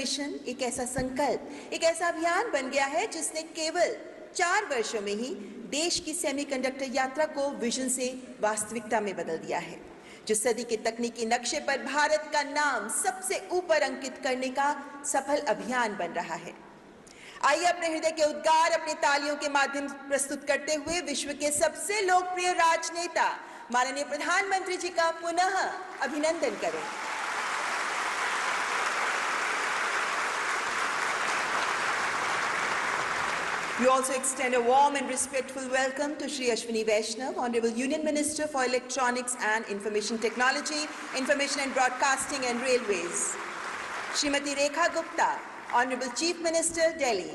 Mission एक ऐसा संकल्प, एक ऐसा अभियान बन गया है जिसने केवल 4 वर्षों में ही देश की सेमीकंडक्टर यात्रा को विजन से वास्तविकता में बदल दिया है, जो सदी के तकनीकी नक्शे पर भारत का नाम सबसे ऊपर अंकित करने का सफल अभियान बन रहा है। आइए अपने हृदय के उद्गार अपनी तालियों के माध्यम प्रस्तुत करते हुए विश्व के सबसे लोकप्रिय राजनेता माननीय प्रधानमंत्री जी का पुनः अभिनंदन करें। We also extend a warm and respectful welcome to Shri Ashwini Vaishnav, Honorable Union Minister for Electronics and Information Technology, Information and Broadcasting and Railways. Srimati Rekha Gupta, Honorable Chief Minister, Delhi.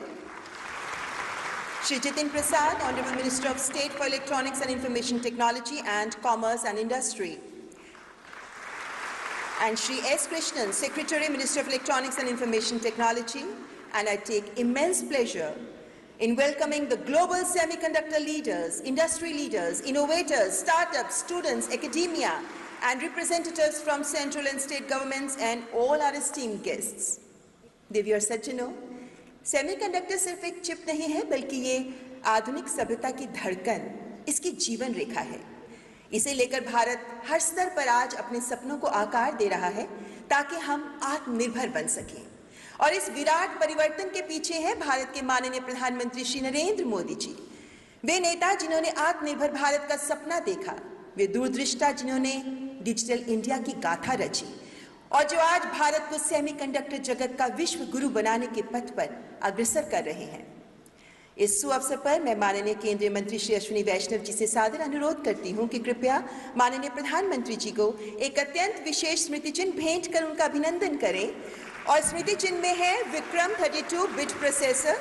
Shri Jitin Prasad, Honorable Minister of State for Electronics and Information Technology and Commerce and Industry. And Shri S. Krishnan, Secretary, Minister of Electronics and Information Technology. And I take immense pleasure in welcoming the global semiconductor leaders, industry leaders, innovators, startups, students, academia, and representatives from central and state governments and all our esteemed guests. देवी और सज्जनों, semiconductor सिर्फ एक chip नहीं है, बल्कि ये आधुनिक सभ्यता की धड़कन, इसकी जीवन रेखा है। इसे लेकर भारत हर स्तर पर आज अपने सपनों को आकार दे रहा है ताकि हम आत्मनिर्भर बन सकें। और इस विराट परिवर्तन के पीछे है भारत के माननीय प्रधानमंत्री श्री नरेंद्र मोदी जी। वे नेता जिन्होंने आत्मनिर्भर भारत का सपना देखा, वे दूरदृष्टा जिन्होंने डिजिटल इंडिया की गाथा रची और जो आज भारत को सेमीकंडक्टर जगत का विश्व गुरु बनाने के पथ पर अग्रसर कर रहे हैं। इस सुअवसर पर मैं माननीय केंद्रीय मंत्री श्री अश्विनी वैष्णव जी से सादर अनुरोध करती हूं कि कृपया माननीय प्रधानमंत्री जी को एक अत्यंत विशेष स्मृति चिन्ह भेंट कर उनका अभिनंदन करें। और स्मृति चिन्ह में है विक्रम 32 बिट प्रोसेसर।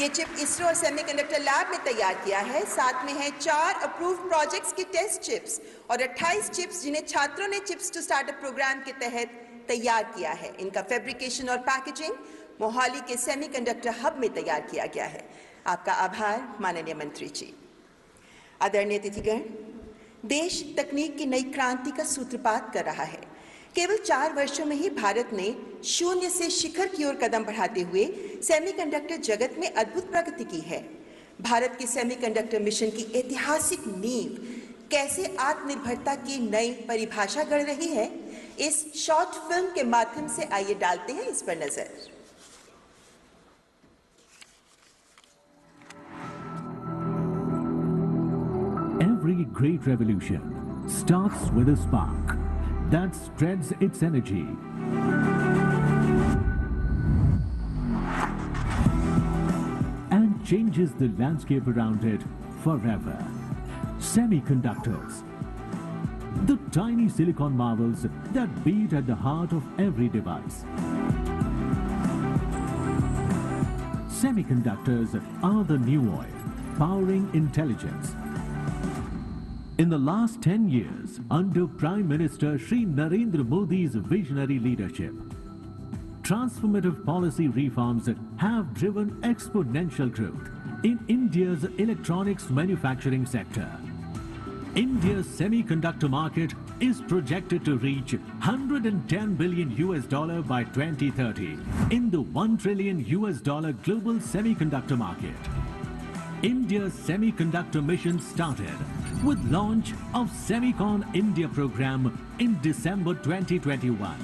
ये चिप इसरो और सेमीकंडक्टर लैब में तैयार किया है। साथ में है 4 अप्रूव्ड प्रोजेक्ट्स की टेस्ट चिप्स और 28 चिप्स जिन्हें छात्रों ने चिप्स टू स्टार्टअप प्रोग्राम के तहत तैयार किया है। इनका फैब्रिकेशन और पैकेजिंग मोहाली के सेमीकंडक्टर हब में तैयार किया गया है। आपका आभार माननीय मंत्री जी। आदरणीय अतिथिगण, देश तकनीक की नई क्रांति का सूत्रपात कर रहा है। केवल 4 वर्षों में ही भारत ने शून्य से शिखर की ओर कदम बढ़ाते हुए सेमीकंडक्टर जगत में अद्भुत प्रगति की है। भारत के सेमीकंडक्टर मिशन की ऐतिहासिक नींव कैसे आत्मनिर्भरता की नई परिभाषा गढ़ रही है, इस शॉर्ट फिल्म के माध्यम से आइए डालते हैं इस पर नजर। Every great revolution starts with a spark that spreads its energy. And changes the landscape around it forever. Semiconductors. The tiny silicon marvels that beat at the heart of every device. Semiconductors are the new oil, powering intelligence. In the last 10 years, under Prime Minister Shri Narendra Modi's visionary leadership, transformative policy reforms have driven exponential growth in India's electronics manufacturing sector. India's semiconductor market is projected to reach $110 billion by 2030 in the $1 trillion global semiconductor market. India's semiconductor mission started with launch of Semicon India program in December 2021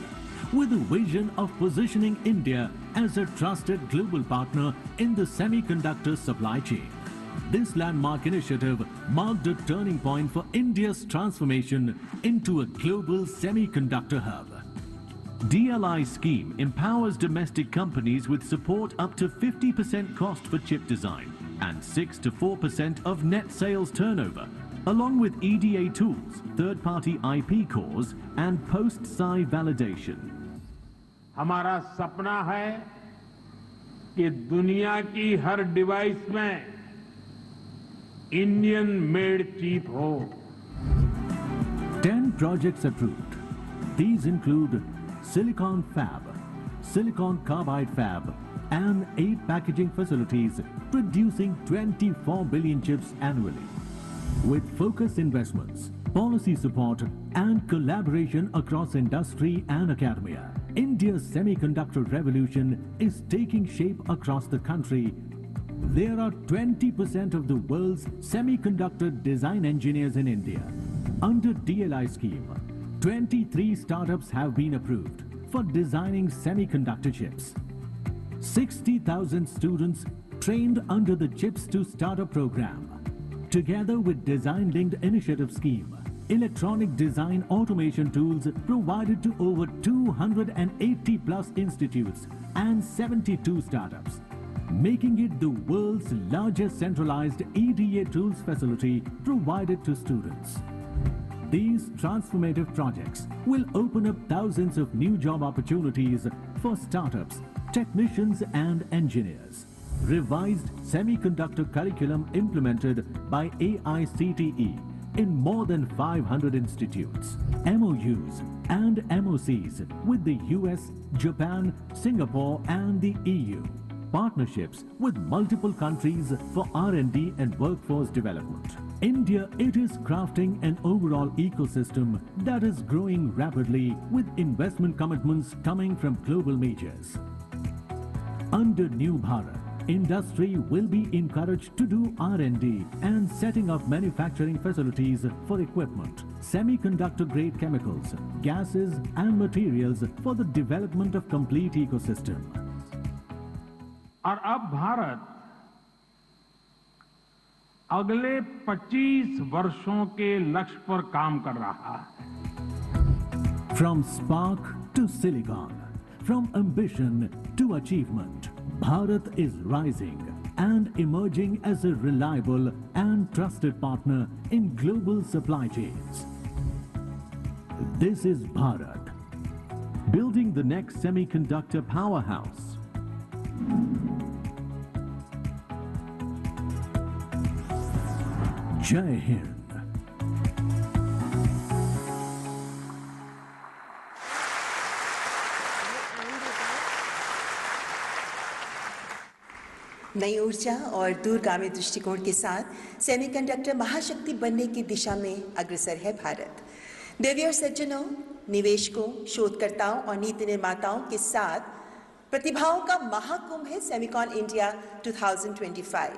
with a vision of positioning India as a trusted global partner in the semiconductor supply chain. This landmark initiative marked a turning point for India's transformation into a global semiconductor hub. DLI scheme empowers domestic companies with support up to 50% cost for chip design and 6 to 4% of net sales turnover, along with EDA tools, third-party IP cores and post-SI validation. हमारा सपना है कि दुनिया की हर device में Indian made chip हो। 10 projects approved. These include Silicon Fab, Silicon Carbide Fab, and 8 packaging facilities producing 24 billion chips annually. With focused investments, policy support, and collaboration across industry and academia, India's semiconductor revolution is taking shape across the country, there are 20% of the world's semiconductor design engineers in India. Under DLI scheme, 23 startups have been approved for designing semiconductor chips. 60,000 students trained under the Chips to Startup program. Together with Design Linked Initiative scheme, electronic design automation tools provided to over 280 plus institutes and 72 startups, making it the world's largest centralized EDA tools facility provided to students. These transformative projects will open up thousands of new job opportunities for startups, technicians and engineers. Revised semiconductor curriculum implemented by AICTE in more than 500 institutes. MOUs and MOCs with the US, Japan, Singapore and the EU. Partnerships with multiple countries for R&D and workforce development. India, it is crafting an overall ecosystem that is growing rapidly with investment commitments coming from global majors. Under New Bharat, industry will be encouraged to do R&D and setting up manufacturing facilities for equipment, semiconductor-grade chemicals, gases and materials for the development of complete ecosystem. और अब भारत अगले 25 वर्षों के लक्ष्य पर काम कर रहा है. From spark to silicon, from ambition to achievement, Bharat is rising and emerging as a reliable and trusted partner in global supply chains. This is Bharat, building the next semiconductor powerhouse. Jai Hind. नई ऊर्जा और दूरगामी दृष्टिकोण के साथ semiconductor महाशक्ति बनने की दिशा में अग्रसर है भारत. देवी और सज्जनों, निवेशकों, शोधकर्ताओं और नीति निर्माताओं के साथ प्रतिभाओं का महाकुंभ है सेमिकॉन इंडिया 2025.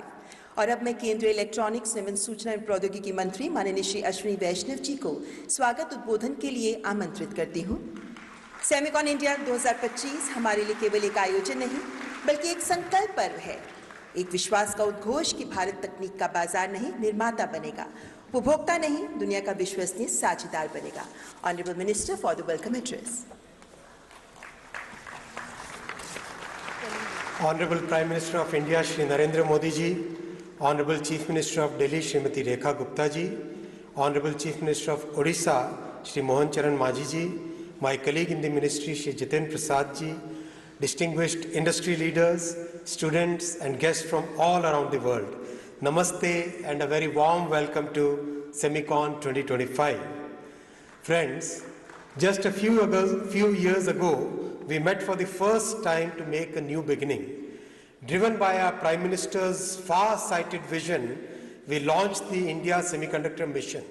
और अब मैं केंद्रीय इलेक्ट्रॉनिक्स एवं सूचना एवं प्रौद्योगिकी मंत्री माननीय श्री अश्विनी वैष्णव जी को स्वागत उद्बोधन के लिए आमंत्रित करती हूँ. सेमिकॉन इंडिया 2025 हमारे लिए केवल एक आयोजन नहीं बल्कि एक संकल्प पर्व है, एक विश्वास का उद्घोष कि भारत तकनीक का बाजार नहीं निर्माता बनेगा, उपभोक्ता नहीं दुनिया का विश्वसनीय साझेदार बनेगा. Honourable minister for the welcome address. Honorable Prime Minister of India, Shri Narendra Modi ji, Honorable Chief Minister of Delhi, Srimati Rekha Gupta ji, Honorable Chief Minister of Odisha, Shri Mohan Charan Majhi ji, my colleague in the ministry, Shri Jiten Prasad ji, distinguished industry leaders, students and guests from all around the world. Namaste and a very warm welcome to Semicon 2025. Friends, just a few years ago, we met for the first time to make a new beginning. Driven by our Prime Minister's far-sighted vision, we launched the India Semiconductor Mission.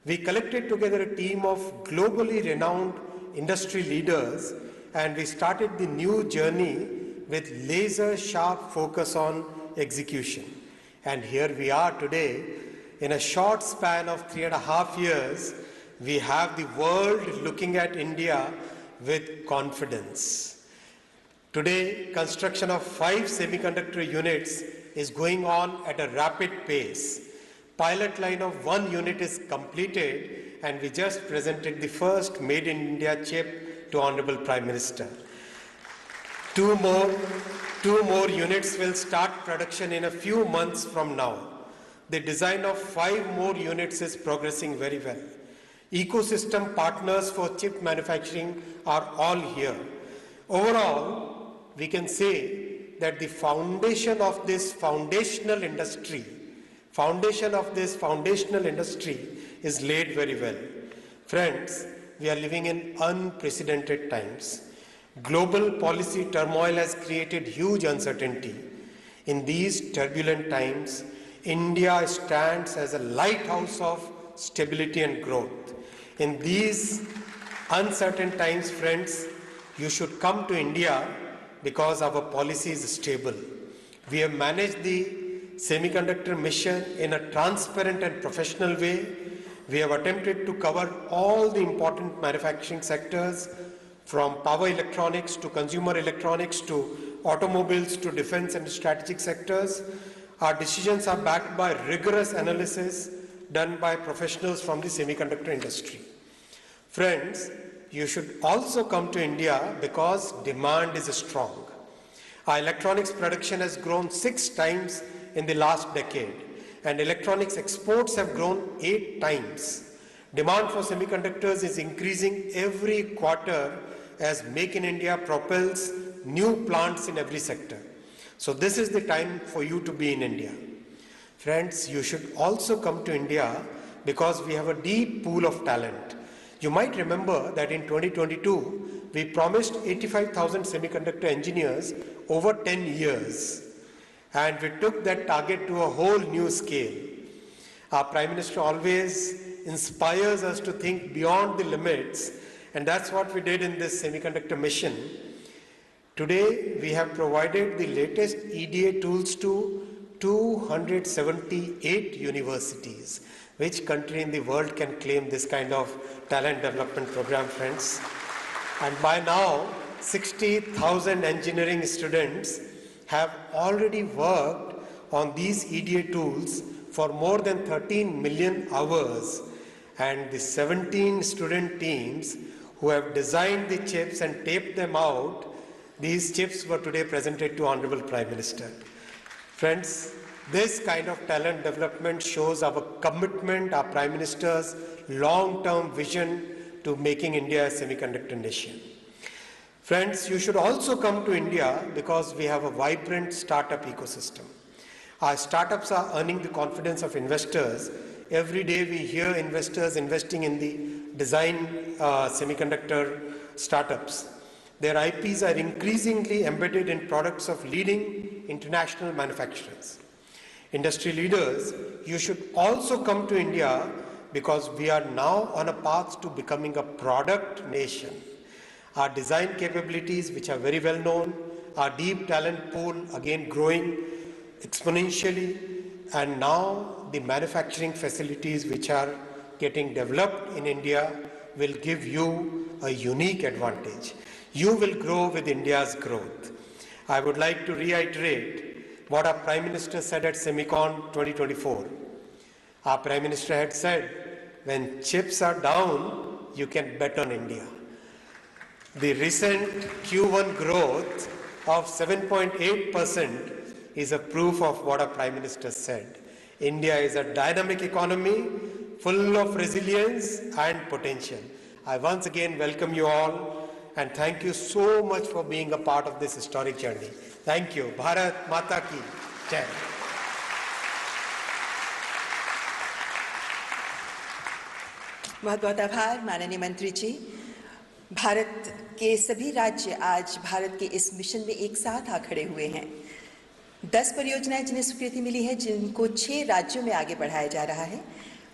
We collected together a team of globally renowned industry leaders and we started the new journey with laser-sharp focus on execution. And here we are today. In a short span of 3.5 years, we have the world looking at India with confidence. Today, construction of 5 semiconductor units is going on at a rapid pace. Pilot line of 1 unit is completed and we just presented the first Made in India chip to Honorable Prime Minister. Two more units will start production in a few months from now. The design of 5 more units is progressing very well. Ecosystem partners for chip manufacturing are all here. Overall, we can say that the foundation of this foundational industry is laid very well. Friends, we are living in unprecedented times. Global policy turmoil has created huge uncertainty. In these turbulent times, India stands as a lighthouse of stability and growth. In these uncertain times, friends, you should come to India because our policy is stable. We have managed the semiconductor mission in a transparent and professional way. We have attempted to cover all the important manufacturing sectors, from power electronics to consumer electronics to automobiles to defense and strategic sectors. Our decisions are backed by rigorous analysis done by professionals from the semiconductor industry. Friends, you should also come to India because demand is strong. Our electronics production has grown 6 times in the last decade, and electronics exports have grown 8 times. Demand for semiconductors is increasing every quarter as Make in India propels new plants in every sector. So this is the time for you to be in India. Friends, you should also come to India because we have a deep pool of talent. You might remember that in 2022, we promised 85,000 semiconductor engineers over 10 years. And we took that target to a whole new scale. Our Prime Minister always inspires us to think beyond the limits, and that's what we did in this semiconductor mission. Today, we have provided the latest EDA tools to 278 universities. Which country in the world can claim this kind of talent development program, friends? And by now, 60,000 engineering students have already worked on these EDA tools for more than 13 million hours. And the 17 student teams who have designed the chips and taped them out, these chips were today presented to Honorable Prime Minister. Friends, this kind of talent development shows our commitment, our Prime Minister's long-term vision to making India a semiconductor nation. Friends, you should also come to India because we have a vibrant startup ecosystem. Our startups are earning the confidence of investors. Every day we hear investors investing in the design semiconductor startups. Their IPs are increasingly embedded in products of leading international manufacturers. Industry leaders, you should also come to India because we are now on a path to becoming a product nation. Our design capabilities, which are very well known, our deep talent pool, again growing exponentially, and now the manufacturing facilities which are getting developed in India will give you a unique advantage. You will grow with India's growth. I would like to reiterate what our Prime Minister said at Semicon 2024. Our Prime Minister had said, when chips are down, you can bet on India. The recent Q1 growth of 7.8% is a proof of what our Prime Minister said. India is a dynamic economy full of resilience and potential. I once again welcome you all and thank you so much for being a part of this historic journey. Thank you. Bharat Mata Ki Jai. बहुत बहुत आभार माननीय मंत्री जी। भारत के सभी राज्य आज भारत के इस मिशन में एक साथ आ खड़े हुए हैं। 10 परियोजनाएं जिन्हें स्वीकृति मिली है, जिनको 6 राज्यों में आगे बढ़ाया जा रहा है,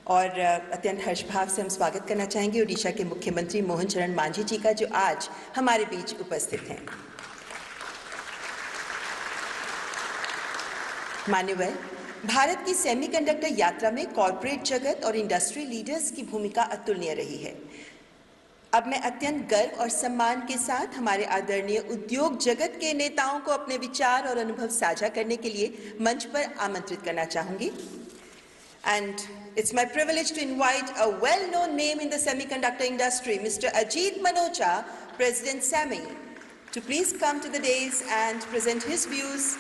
और अत्यंत हर्षभाव से हम स्वागत करना चाहेंगे ओडिशा के मुख्यमंत्री मोहन चरण मांझी जी का, जो आज हमारे बीच उपस्थित हैं। मान्यवर, भारत की सेमीकंडक्टर यात्रा में कॉर्पोरेट जगत और इंडस्ट्री लीडर्स की भूमिका अतुलनीय रही है। अब मैं अत्यंत गर्व और सम्मान के साथ हमारे आदरणीय उद्योग जगत के नेताओं को अपने विचार और अनुभव साझा करने के लिए मंच पर आमंत्रित करना चाहूंगी। And it's my privilege to invite a well-known name in the semiconductor industry, Mr. Ajit Manocha, President SEMI, to please come to the dais and present his views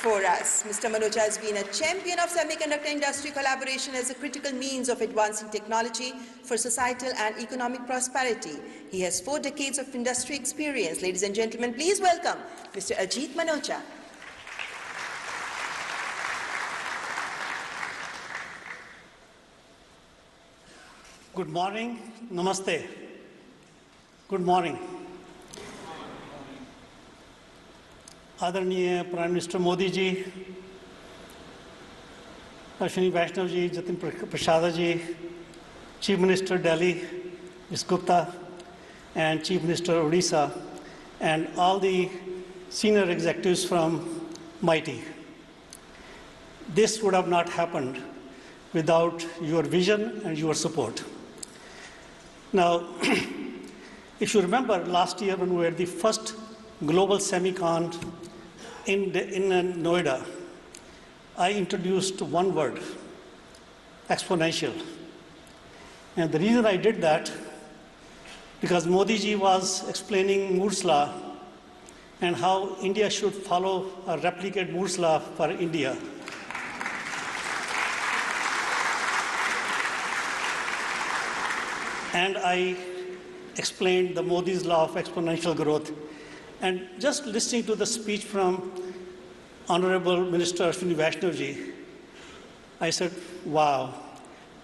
for us. Mr. Manocha has been a champion of semiconductor industry collaboration as a critical means of advancing technology for societal and economic prosperity. He has 4 decades of industry experience. Ladies and gentlemen, please welcome Mr. Ajit Manocha. Good morning. Namaste. Good morning. आदरणीय prime minister Modi ji, Ashwini Vaishnav ji, Jatin Prasad ji, Chief Minister Delhi, Ms. Gupta, and Chief Minister Odisha, and all the senior executives from MITI. This would have not happened without your vision and your support. Now, if you remember last year when we were the first global Semicon in Noida, I introduced one word, exponential. And the reason I did that, because Modi ji was explaining Moore's law and how India should follow or replicate Moore's law for India. And I explained the Modi's law of exponential growth. And just listening to the speech from Honorable Minister Ashwini Vaishnav ji, I said, wow.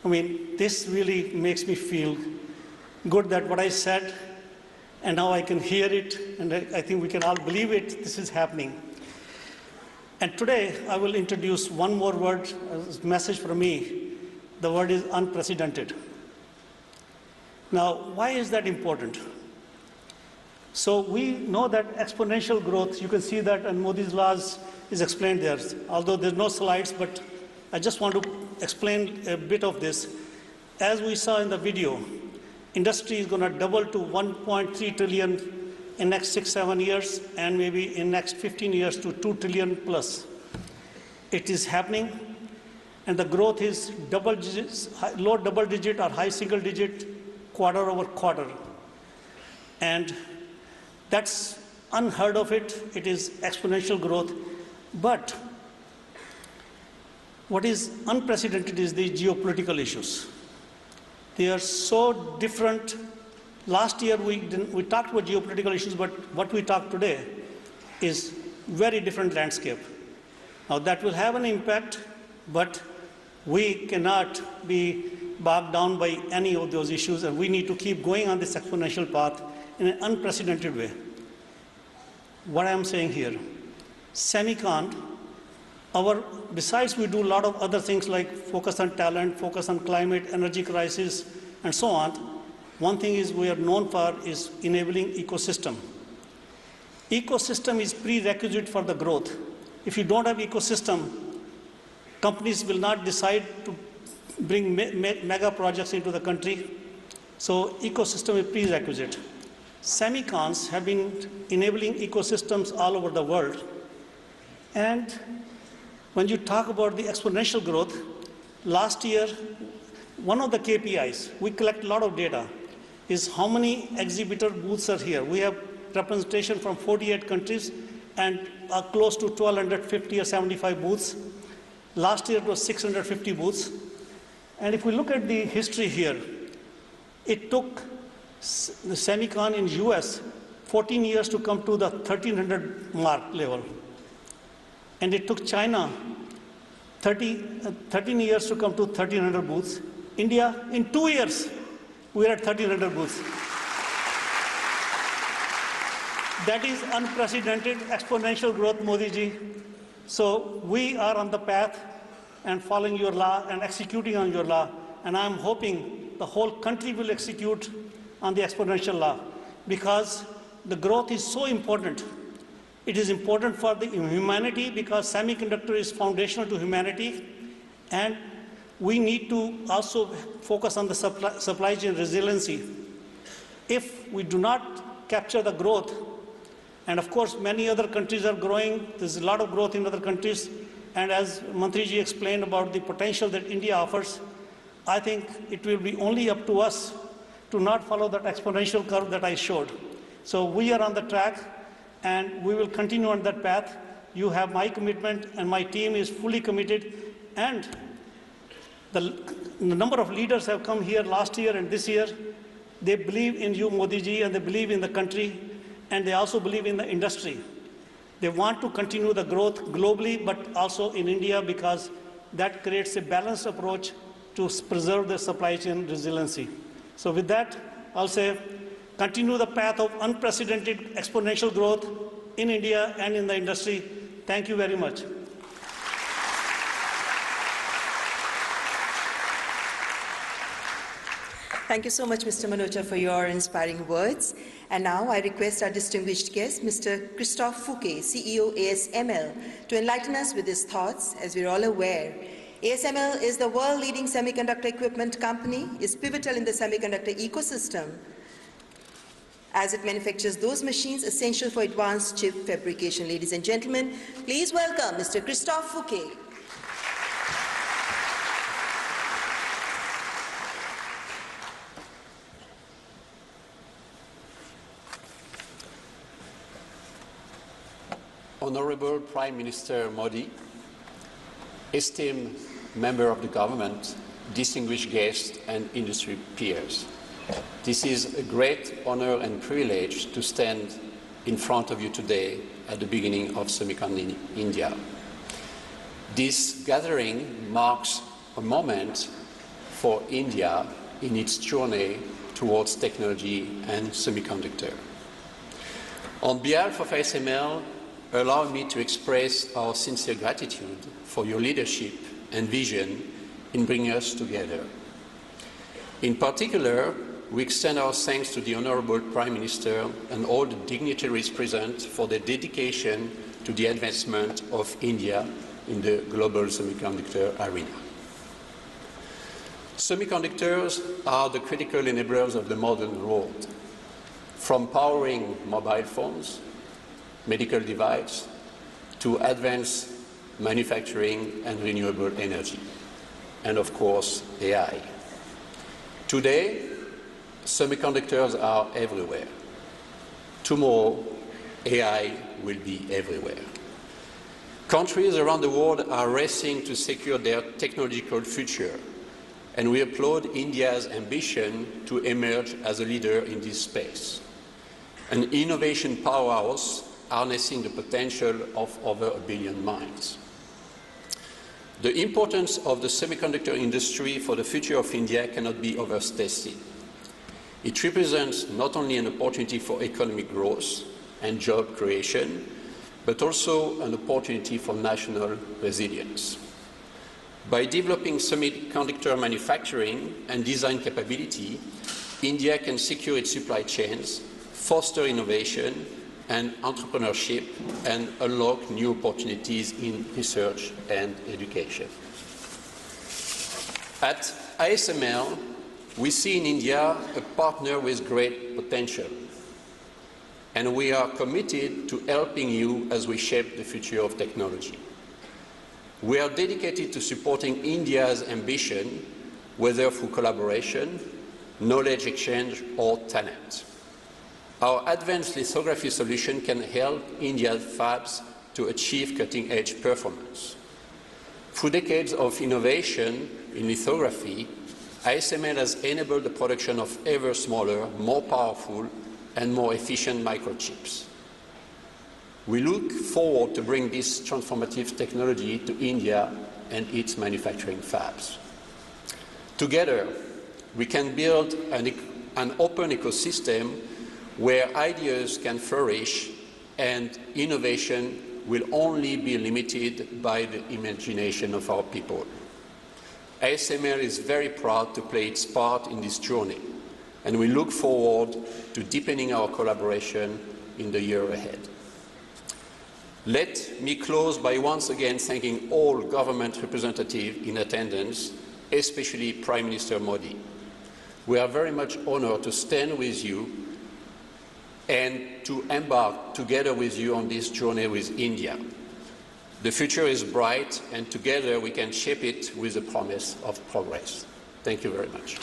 I mean, this really makes me feel good that what I said, and now I can hear it, and I think we can all believe it, this is happening. And today, I will introduce one more word, a message from me. The word is unprecedented. Now, why is that important? So we know that exponential growth, you can see that in Modi's laws is explained there, although there's no slides, but I just want to explain a bit of this. As we saw in the video, industry is going to double to 1.3 trillion in next 6-7 years, and maybe in next 15 years to 2 trillion plus. It is happening, and the growth is double digits, low double digit or high single digit, quarter over quarter. And that's unheard of it. It is exponential growth. But what is unprecedented is the geopolitical issues. They are so different. Last year we talked about geopolitical issues, but what we talk today is very different landscape. Now that will have an impact, but we cannot be bogged down by any of those issues, and we need to keep going on this exponential path in an unprecedented way. What I am saying here, Semicon, besides we do a lot of other things like focus on talent, focus on climate, energy crisis, and so on, one thing is we are known for is enabling ecosystem. Ecosystem is prerequisite for the growth. If you don't have ecosystem, companies will not decide to bring mega projects into the country. So ecosystem is prerequisite. Semicons have been enabling ecosystems all over the world. And when you talk about the exponential growth, last year, one of the KPIs, we collect a lot of data, is how many exhibitor booths are here. We have representation from 48 countries and are close to 1,250 or 75 booths. Last year it was 650 booths. And if we look at the history here, it took the Semicon in US 14 years to come to the 1,300 mark level. And it took China 13 years to come to 1,300 booths. India, in 2 years, we are at 1,300 booths. That is unprecedented exponential growth, Modi ji. So we are on the path and following your law and executing on your law. And I'm hoping the whole country will execute on the exponential law, because the growth is so important. It is important for the humanity because semiconductor is foundational to humanity, and we need to also focus on the supply chain resiliency. If we do not capture the growth, and of course many other countries are growing, there's a lot of growth in other countries, and as Mantri ji explained about the potential that India offers, I think it will be only up to us to not follow that exponential curve that I showed. So we are on the track, and we will continue on that path. You have my commitment, and my team is fully committed. And the number of leaders have come here last year and this year. They believe in you, Modi ji, and they believe in the country, and they also believe in the industry. They want to continue the growth globally, but also in India, because that creates a balanced approach to preserve the supply chain resiliency. So with that, I'll say, continue the path of unprecedented exponential growth in India and in the industry. Thank you very much. Thank you so much, Mr. Manocha, for your inspiring words. And now I request our distinguished guest, Mr. Christophe Fouquet, CEO ASML, to enlighten us with his thoughts. As we're all aware, ASML is the world-leading semiconductor equipment company, is pivotal in the semiconductor ecosystem, as it manufactures those machines essential for advanced chip fabrication. Ladies and gentlemen, please welcome Mr. Christophe Fouquet. Honorable Prime Minister Modi, esteemed member of the government, distinguished guests and industry peers. This is a great honor and privilege to stand in front of you today at the beginning of Semicon in India. This gathering marks a moment for India in its journey towards technology and semiconductor. On behalf of ASML, allow me to express our sincere gratitude for your leadership and vision in bringing us together. In particular, we extend our thanks to the Honorable Prime Minister and all the dignitaries present for their dedication to the advancement of India in the global semiconductor arena. Semiconductors are the critical enablers of the modern world, from powering mobile phones, medical devices, to advanced manufacturing and renewable energy, and of course, AI. Today, semiconductors are everywhere. Tomorrow, AI will be everywhere. Countries around the world are racing to secure their technological future, and we applaud India's ambition to emerge as a leader in this space, an innovation powerhouse harnessing the potential of over 1 billion minds. The importance of the semiconductor industry for the future of India cannot be overstated. It represents not only an opportunity for economic growth and job creation, but also an opportunity for national resilience. By developing semiconductor manufacturing and design capability, India can secure its supply chains, foster innovation and entrepreneurship, and unlock new opportunities in research and education. At ASML, we see in India a partner with great potential, and we are committed to helping you as we shape the future of technology. We are dedicated to supporting India's ambition, whether through collaboration, knowledge exchange, or talent. Our advanced lithography solution can help India's fabs to achieve cutting-edge performance. Through decades of innovation in lithography, ASML has enabled the production of ever smaller, more powerful, and more efficient microchips. We look forward to bring this transformative technology to India and its manufacturing fabs. Together, we can build an open ecosystem where ideas can flourish and innovation will only be limited by the imagination of our people. ASML is very proud to play its part in this journey, and we look forward to deepening our collaboration in the year ahead. Let me close by once again thanking all government representatives in attendance, especially Prime Minister Modi. We are very much honored to stand with you and to embark together with you on this journey with India. The future is bright, and together we can shape it with the promise of progress. Thank you very much.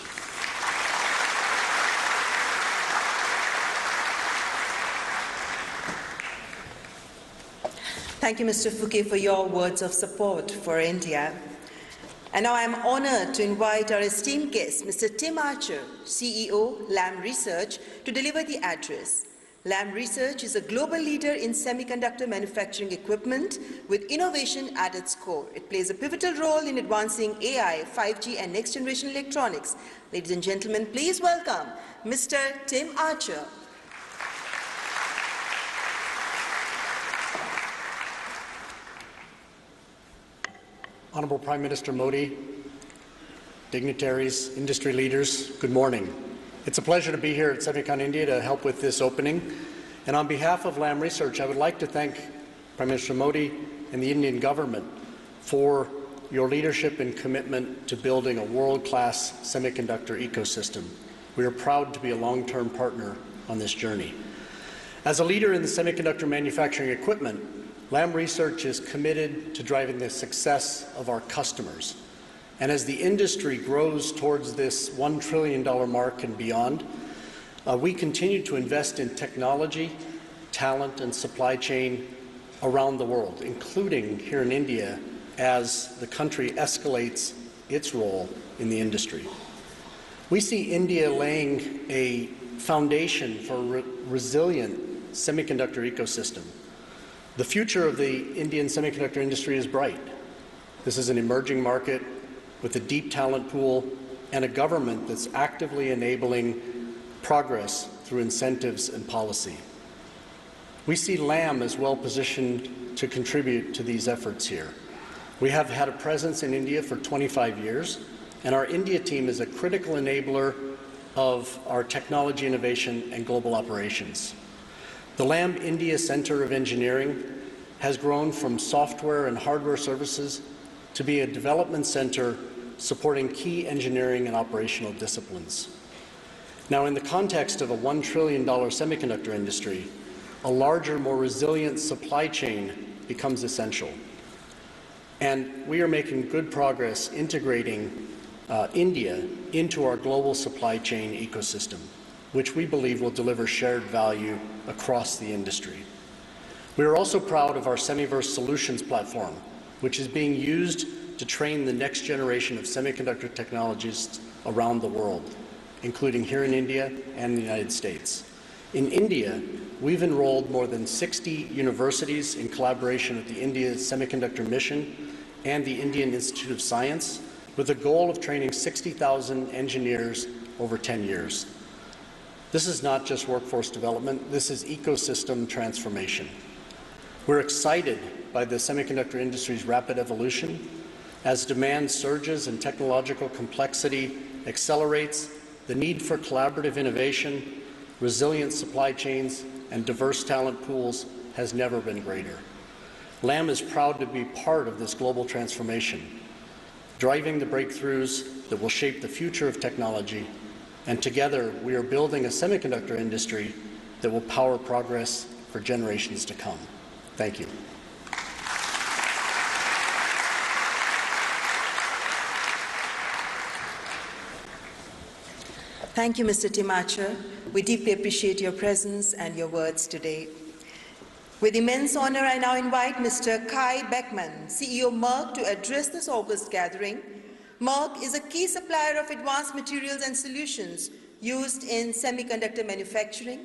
Thank you, Mr. Fouquet, for your words of support for India. And now I am honored to invite our esteemed guest, Mr. Tim Archer, CEO, Lam Research, to deliver the address. Lam Research is a global leader in semiconductor manufacturing equipment with innovation at its core. It plays a pivotal role in advancing AI, 5G, and next-generation electronics. Ladies and gentlemen, please welcome Mr. Tim Archer. Honorable Prime Minister Modi, dignitaries, industry leaders, good morning. It's a pleasure to be here at Semicon India to help with this opening. And on behalf of Lam Research, I would like to thank Prime Minister Modi and the Indian government for your leadership and commitment to building a world-class semiconductor ecosystem. We are proud to be a long-term partner on this journey. As a leader in the semiconductor manufacturing equipment, Lam Research is committed to driving the success of our customers. And as the industry grows towards this $1 trillion mark and beyond, we continue to invest in technology, talent, and supply chain around the world, including here in India, as the country escalates its role in the industry. We see India laying a foundation for a resilient semiconductor ecosystem. The future of the Indian semiconductor industry is bright. This is an emerging market with a deep talent pool and a government that's actively enabling progress through incentives and policy. We see Lam as well positioned to contribute to these efforts here. We have had a presence in India for 25 years, and our India team is a critical enabler of our technology innovation and global operations. The Lam India Center of Engineering has grown from software and hardware services to be a development center supporting key engineering and operational disciplines. Now, in the context of a $1 trillion semiconductor industry, a larger, more resilient supply chain becomes essential. And we are making good progress integrating India into our global supply chain ecosystem, which we believe will deliver shared value across the industry. We are also proud of our Semiverse Solutions platform, which is being used to train the next generation of semiconductor technologists around the world, including here in India and the United States. In India, we've enrolled more than 60 universities in collaboration with the India Semiconductor Mission and the Indian Institute of Science, with the goal of training 60,000 engineers over 10 years. This is not just workforce development, this is ecosystem transformation. We're excited by the semiconductor industry's rapid evolution. As demand surges and technological complexity accelerates, the need for collaborative innovation, resilient supply chains, and diverse talent pools has never been greater. Lam is proud to be part of this global transformation, driving the breakthroughs that will shape the future of technology, and together we are building a semiconductor industry that will power progress for generations to come. Thank you. Thank you, Mr. Timacher. We deeply appreciate your presence and your words today. With immense honor, I now invite Mr. Kai Beckmann, CEO Merck, to address this august gathering. Merck is a key supplier of advanced materials and solutions used in semiconductor manufacturing,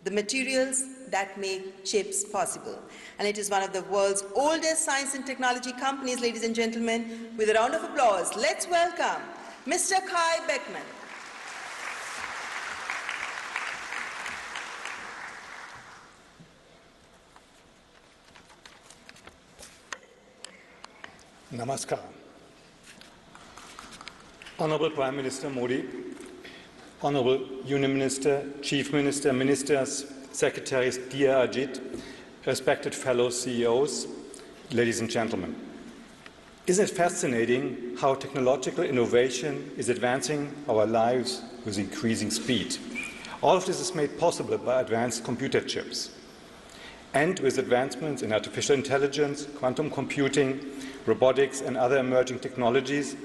the materials that make chips possible. And it is one of the world's oldest science and technology companies, ladies and gentlemen. With a round of applause, let's welcome Mr. Kai Beckmann. Namaskar. Honorable Prime Minister Modi, Honorable Union Minister, Chief Minister, Ministers, Secretaries, dear Ajit, respected fellow CEOs, ladies and gentlemen. Isn't it fascinating how technological innovation is advancing our lives with increasing speed? All of this is made possible by advanced computer chips. And with advancements in artificial intelligence, quantum computing, robotics and other emerging technologies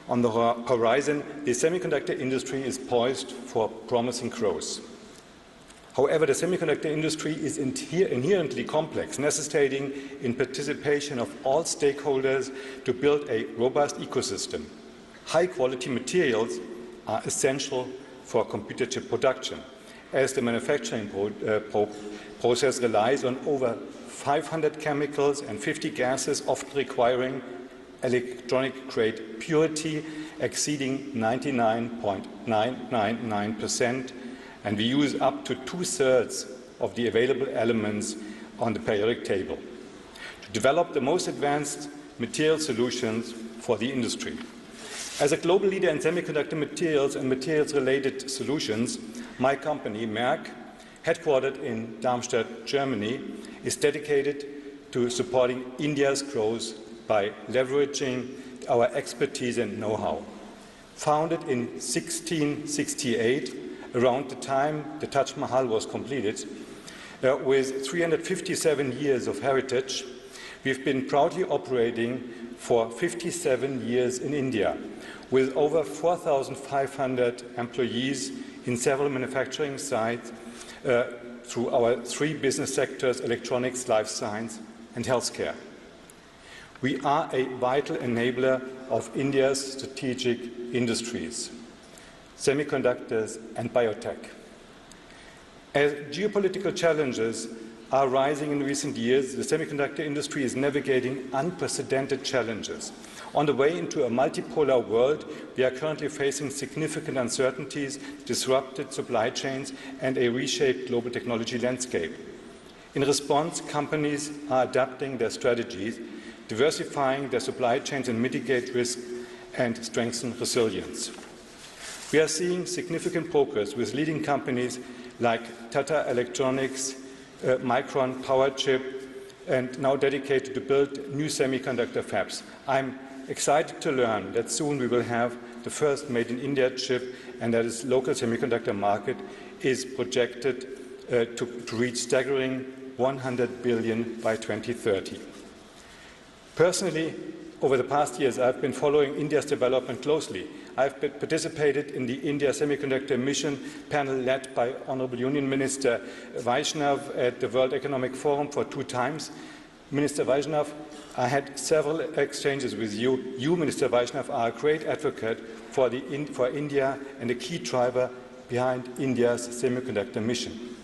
on the horizon, the semiconductor industry is poised for promising growth. However, the semiconductor industry is inherently complex, necessitating in participation of all stakeholders to build a robust ecosystem. High-quality materials are essential for computer chip production, as the manufacturing process relies on over 500 chemicals and 50 gases, often requiring electronic-grade purity exceeding 99.999%, and we use up to 2/3 of the available elements on the periodic table to develop the most advanced material solutions for the industry. As a global leader in semiconductor materials and materials-related solutions, my company, Merck, headquartered in Darmstadt, Germany, is dedicated to supporting India's growth by leveraging our expertise and know-how. Founded in 1668, around the time the Taj Mahal was completed, with 357 years of heritage, we've been proudly operating for 57 years in India, with over 4,500 employees in several manufacturing sites through our 3 business sectors: electronics, life science, and healthcare. We are a vital enabler of India's strategic industries, semiconductors and biotech. As geopolitical challenges are rising in recent years, the semiconductor industry is navigating unprecedented challenges. On the way into a multipolar world, we are currently facing significant uncertainties, disrupted supply chains, and a reshaped global technology landscape. In response, companies are adapting their strategies, diversifying their supply chains and mitigate risk and strengthen resilience. We are seeing significant progress with leading companies like Tata Electronics, Micron, Powerchip, and now dedicated to build new semiconductor fabs. I'm excited to learn that soon we will have the first Made in India chip, and that its local semiconductor market is projected to reach staggering 100 billion by 2030. Personally, over the past years, I've been following India's development closely. I've participated in the India Semiconductor Mission panel led by Honorable Union Minister Vaishnav at the World Economic Forum for 2 times. Minister Vaishnav, I had several exchanges with you. You, Minister Vaishnav, are a great advocate for India and a key driver behind India's semiconductor mission.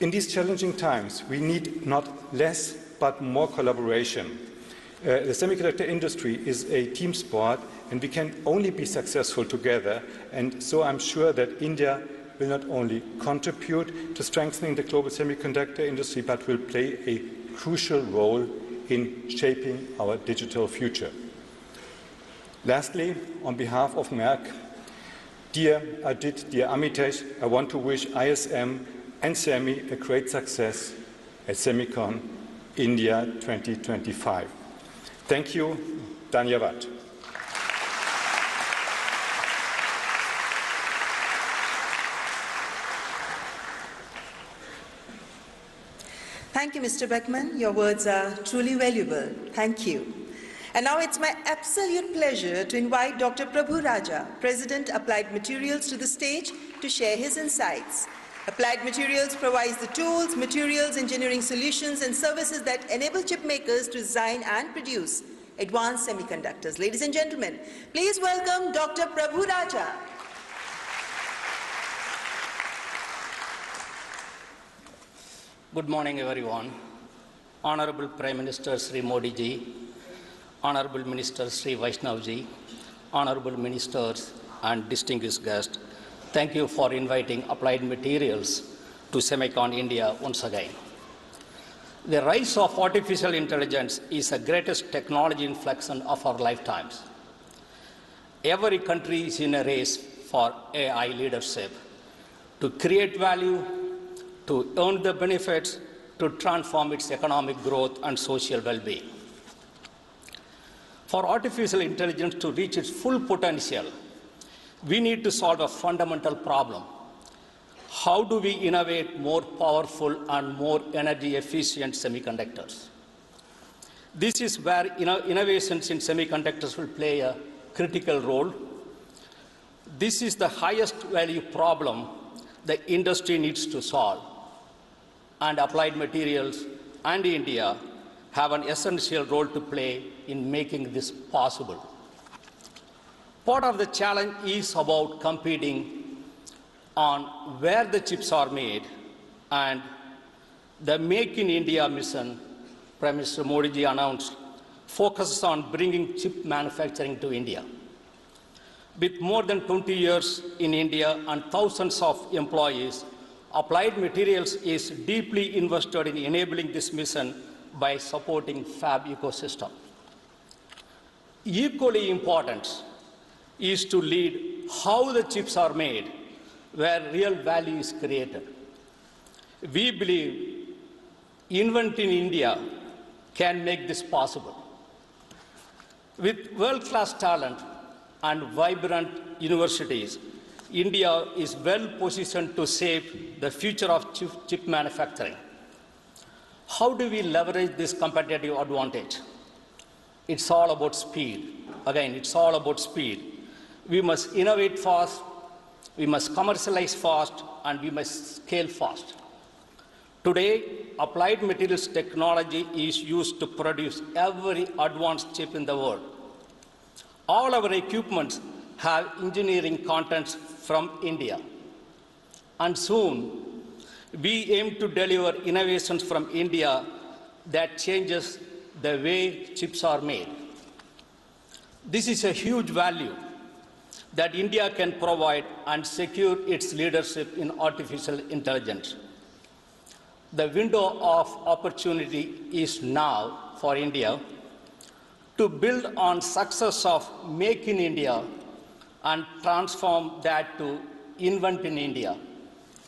In these challenging times, we need not less but more collaboration. The semiconductor industry is a team sport, and we can only be successful together. And so I'm sure that India will not only contribute to strengthening the global semiconductor industry, but will play a crucial role in shaping our digital future. Lastly, on behalf of Merck, dear Ajit, dear Amitesh, I want to wish ISM and SEMI a great success at Semicon India 2025. Thank you. Dhanyavad. Thank you, Mr. Beckman. Your words are truly valuable. Thank you. And now it's my absolute pleasure to invite Dr. Prabhu Raja, President, Applied Materials, to the stage to share his insights. Applied Materials provides the tools, materials, engineering solutions, and services that enable chip makers to design and produce advanced semiconductors. Ladies and gentlemen, please welcome Dr. Prabhu Raja. Good morning, everyone. Honorable Prime Minister Sri Modi ji, Honorable Minister Sri Vaishnav ji, Honorable Ministers and distinguished guests, thank you for inviting Applied Materials to Semicon India once again. The rise of artificial intelligence is the greatest technology inflection of our lifetimes. Every country is in a race for AI leadership to create value, to earn the benefits, to transform its economic growth and social well-being. For artificial intelligence to reach its full potential, we need to solve a fundamental problem. How do we innovate more powerful and more energy-efficient semiconductors? This is where innovations in semiconductors will play a critical role. This is the highest value problem the industry needs to solve. And Applied Materials and India have an essential role to play in making this possible. Part of the challenge is about competing on where the chips are made, and the Make in India mission Prime Minister Modi ji announced focuses on bringing chip manufacturing to India. With more than 20 years in India and thousands of employees, Applied Materials is deeply invested in enabling this mission by supporting fab ecosystem. Equally important is to lead how the chips are made, where real value is created. We believe Invent in India can make this possible. With world-class talent and vibrant universities, India is well positioned to shape the future of chip manufacturing. How do we leverage this competitive advantage? It's all about speed. Again, it's all about speed. We must innovate fast, we must commercialize fast, and we must scale fast. Today, applied materials technology is used to produce every advanced chip in the world. All our equipments have engineering contents from India. And soon, we aim to deliver innovations from India that changes the way chips are made. This is a huge value that India can provide and secure its leadership in artificial intelligence. The window of opportunity is now for India to build on success of Make in India and transform that to Invent in India.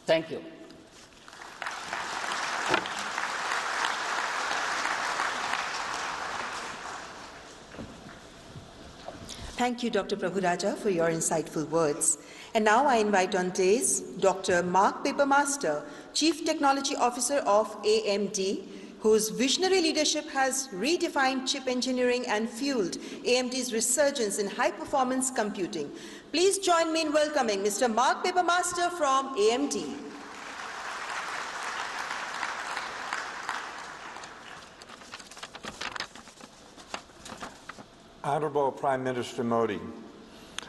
Thank you. Thank you, Dr. Prabhuraja, for your insightful words. And now I invite on stage Dr. Mark Papermaster, Chief Technology Officer of AMD, whose visionary leadership has redefined chip engineering and fueled AMD's resurgence in high-performance computing. Please join me in welcoming Mr. Mark Papermaster from AMD. Honorable Prime Minister Modi,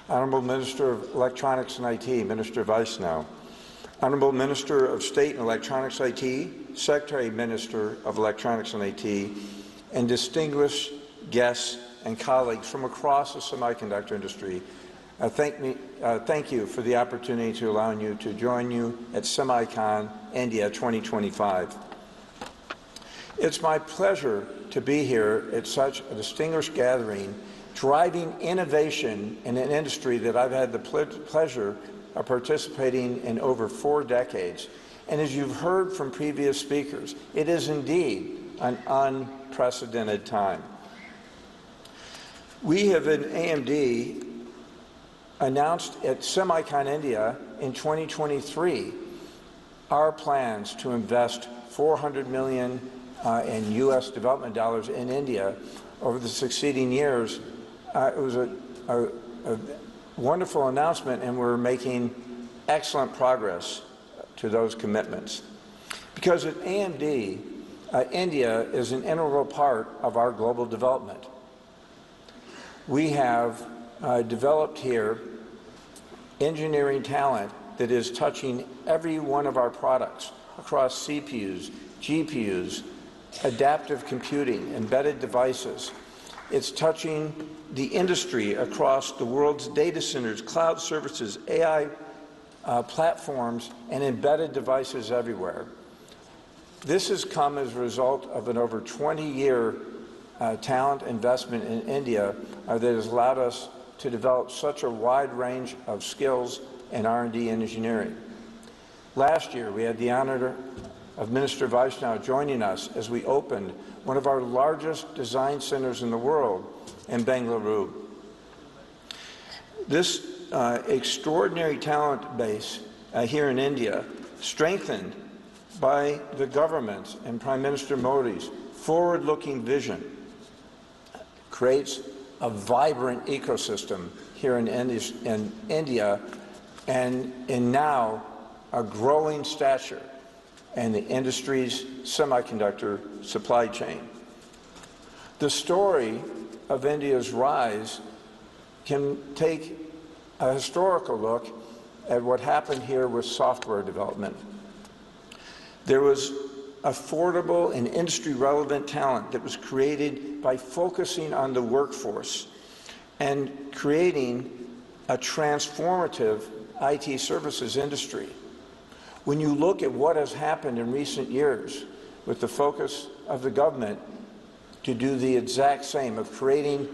Honorable Minister of Electronics and IT, Minister Vaishnaw, Honorable Minister of State and Electronics IT, Secretary Minister of Electronics and IT, and distinguished guests and colleagues from across the semiconductor industry, thank you for the opportunity to allow you to join you at SemiCon India 2025. It's my pleasure to be here at such a distinguished gathering, driving innovation in an industry that I've had the pleasure of participating in over 4 decades. And as you've heard from previous speakers, it is indeed an unprecedented time. We have in AMD announced at SemiCon India in 2023 our plans to invest $400 million in U.S. development dollars in India over the succeeding years. It was a wonderful announcement, and we're making excellent progress to those commitments. Because at AMD, India is an integral part of our global development. We have developed here engineering talent that is touching every one of our products across CPUs, GPUs, adaptive computing, embedded devices. It's touching the industry across the world's data centers, cloud services, AI platforms, and embedded devices everywhere. This has come as a result of an over 20-year talent investment in India that has allowed us to develop such a wide range of skills in R&D and engineering. Last year, we had the honor of Minister Vaishnaw joining us as we opened one of our largest design centers in the world in Bengaluru. This extraordinary talent base here in India, strengthened by the government and Prime Minister Modi's forward-looking vision, creates a vibrant ecosystem here in India and in now a growing stature in the industry's semiconductor supply chain. The story of India's rise can take a historical look at what happened here with software development. There was affordable and industry-relevant talent that was created by focusing on the workforce and creating a transformative IT services industry. When you look at what has happened in recent years with the focus of the government to do the exact same, of creating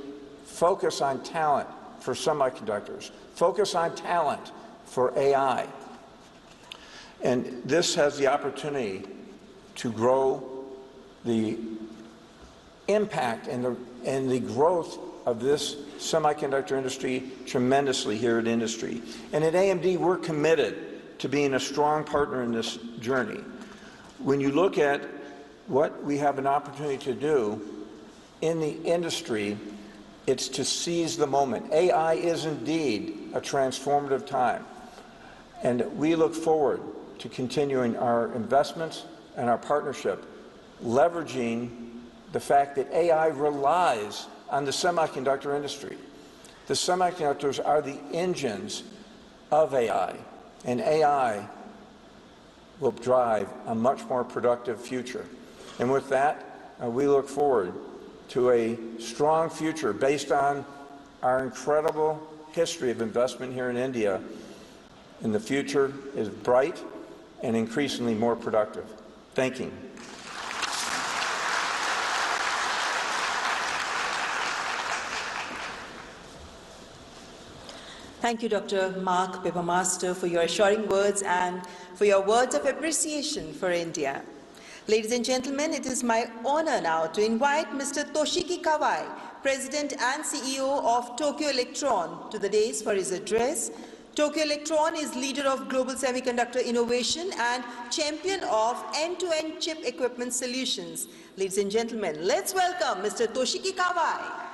focus on talent for semiconductors, focus on talent for AI. And this has the opportunity to grow the impact and the growth of this semiconductor industry tremendously here at Industry. And at AMD, we're committed to being a strong partner in this journey. When you look at what we have an opportunity to do in the industry, it's to seize the moment. AI is indeed a transformative time, and we look forward to continuing our investments and our partnership, leveraging the fact that AI relies on the semiconductor industry. The semiconductors are the engines of AI, and AI will drive a much more productive future. And with that, we look forward to a strong future based on our incredible history of investment here in India. And the future is bright and increasingly more productive. Thank you. Thank you, Dr. Mark Papermaster, for your assuring words and for your words of appreciation for India. Ladies and gentlemen, it is my honor now to invite Mr. Toshiki Kawai, President and CEO of Tokyo Electron, to the dais for his address. Tokyo Electron is leader of global semiconductor innovation and champion of end-to-end chip equipment solutions. Ladies and gentlemen, let's welcome Mr. Toshiki Kawai.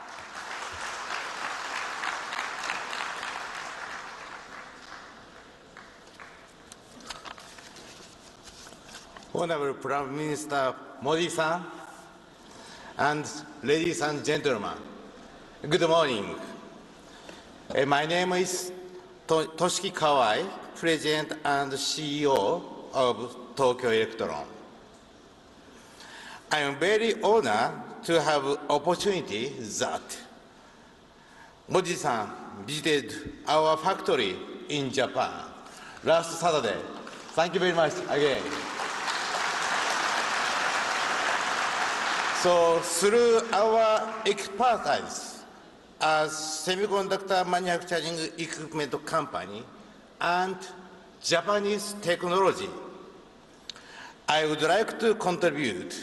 Honorable Prime Minister Modi-san, and ladies and gentlemen, good morning. My name is Toshiki Kawai, President and CEO of Tokyo Electron. I am very honored to have opportunity that Modi-san visited our factory in Japan last Saturday. Thank you very much again. So through our expertise as semiconductor manufacturing equipment company and Japanese technology, I would like to contribute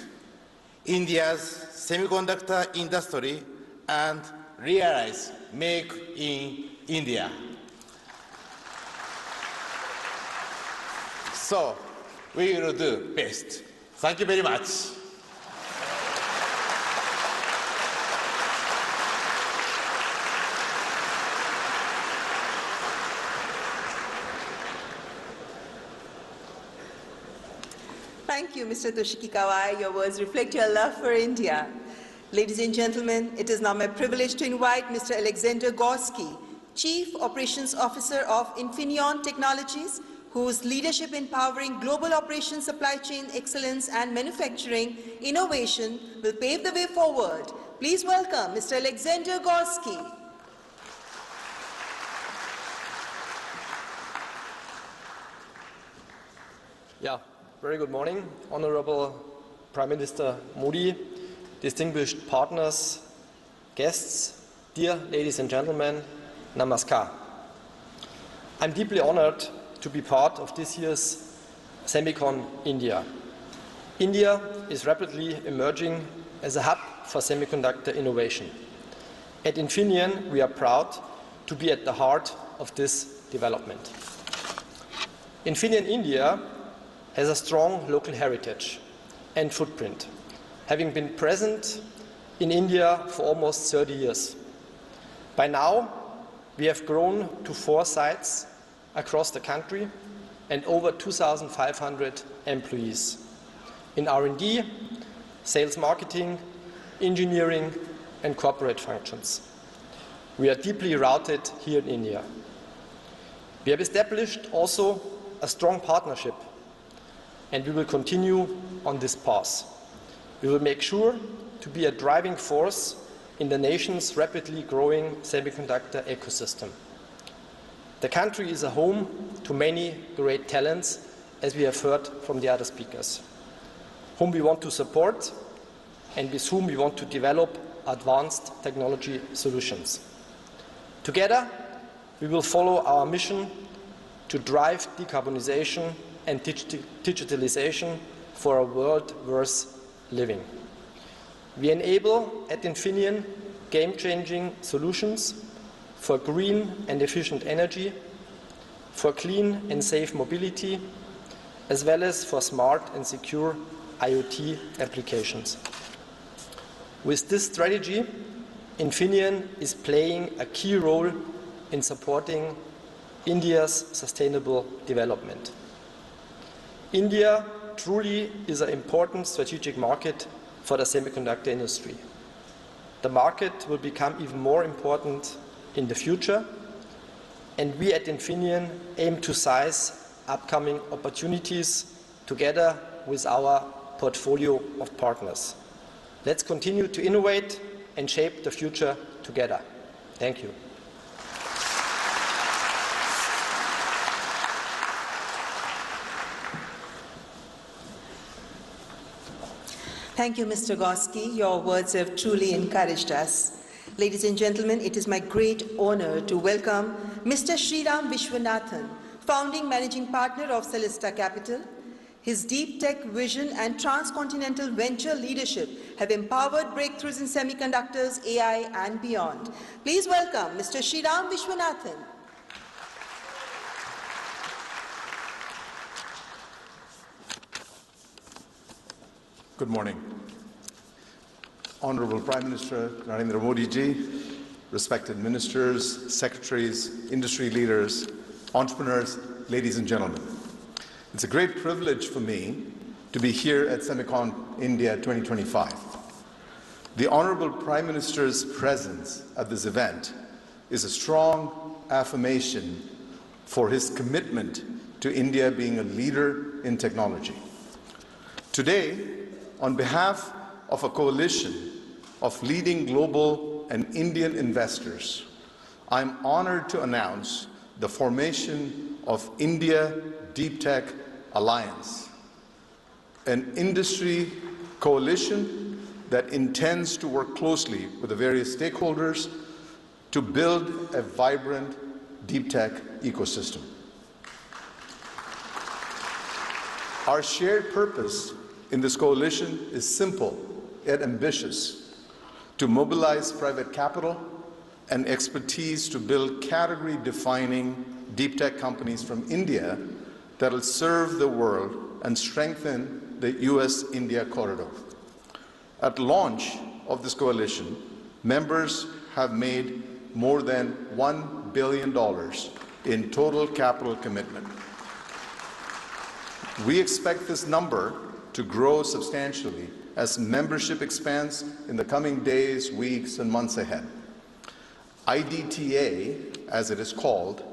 India's semiconductor industry and realize Make in India. So we will do best. Thank you very much. Thank you, Mr. Toshiki Kawai. Your words reflect your love for India. Ladies and gentlemen, it is now my privilege to invite Mr. Alexander Gorsky, Chief Operations Officer of Infineon Technologies, whose leadership in powering global operations, supply chain excellence, and manufacturing innovation will pave the way forward. Please welcome Mr. Alexander Gorsky. Yeah. Very good morning, Honorable Prime Minister Modi, distinguished partners, guests, dear ladies and gentlemen, namaskar. I'm deeply honored to be part of this year's Semicon India. India is rapidly emerging as a hub for semiconductor innovation. At Infineon, we are proud to be at the heart of this development. Infineon India has a strong local heritage and footprint, having been present in India for almost 30 years. By now, we have grown to 4 sites across the country and over 2,500 employees in R&D, sales marketing, engineering, and corporate functions. We are deeply rooted here in India. We have established also a strong partnership, and we will continue on this path. We will make sure to be a driving force in the nation's rapidly growing semiconductor ecosystem. The country is a home to many great talents, as we have heard from the other speakers, whom we want to support and with whom we want to develop advanced technology solutions. Together, we will follow our mission to drive decarbonization and digitalization for a world worth living. We enable at Infineon game-changing solutions for green and efficient energy, for clean and safe mobility, as well as for smart and secure IoT applications. With this strategy, Infineon is playing a key role in supporting India's sustainable development. India truly is an important strategic market for the semiconductor industry. The market will become even more important in the future, and we at Infineon aim to seize upcoming opportunities together with our portfolio of partners. Let's continue to innovate and shape the future together. Thank you. Thank you, Mr. Goski. Your words have truly encouraged us. Ladies and gentlemen, it is my great honor to welcome Mr. Sriram Vishwanathan, founding managing partner of Celesta Capital. His deep tech vision and transcontinental venture leadership have empowered breakthroughs in semiconductors, AI, and beyond. Please welcome Mr. Sriram Vishwanathan. Good morning. Honorable Prime Minister Narendra Modi ji, respected ministers, secretaries, industry leaders, entrepreneurs, ladies and gentlemen. It's a great privilege for me to be here at Semicon India 2025. The Honorable Prime Minister's presence at this event is a strong affirmation for his commitment to India being a leader in technology. Today, on behalf of a coalition of leading global and Indian investors, I am honored to announce the formation of India Deep Tech Alliance, an industry coalition that intends to work closely with the various stakeholders to build a vibrant deep tech ecosystem. Our shared purpose in this coalition is simple yet ambitious: to mobilize private capital and expertise to build category-defining deep tech companies from India that will serve the world and strengthen the US-India corridor. At launch of this coalition, members have made more than $1 billion in total capital commitment. We expect this number to grow substantially as membership expands in the coming days, weeks, and months ahead. IDTA, as it is called,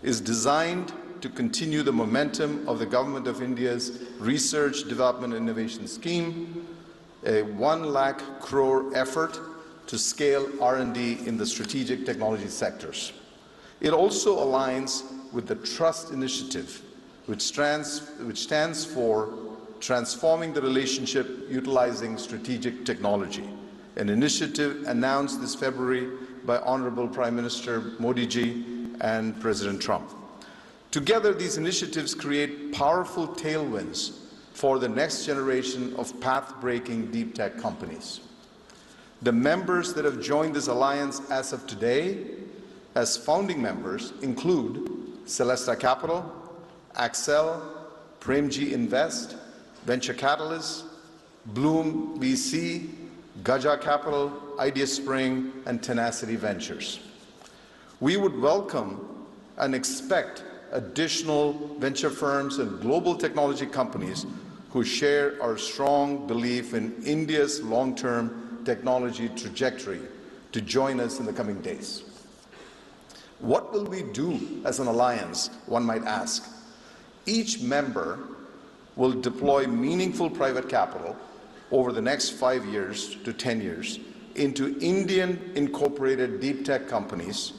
is designed to continue the momentum of the Government of India's Research, Development and Innovation Scheme, a 1 lakh crore effort to scale R&D in the strategic technology sectors. It also aligns with the Trust Initiative, which stands for Transforming the Relationship Utilizing Strategic Technology, an initiative announced this February by Honorable Prime Minister Modi ji and President Trump. Together, these initiatives create powerful tailwinds for the next generation of path-breaking deep tech companies. The members that have joined this alliance as of today as founding members include Celesta Capital, Accel, Premji Invest, Venture Catalyst, Bloom VC, Gaja Capital, Idea Spring, and Tenacity Ventures. We would welcome and expect additional venture firms and global technology companies who share our strong belief in India's long-term technology trajectory to join us in the coming days. What will we do as an alliance, one might ask? Each member will deploy meaningful private capital over the next 5 years to 10 years into Indian incorporated deep tech companies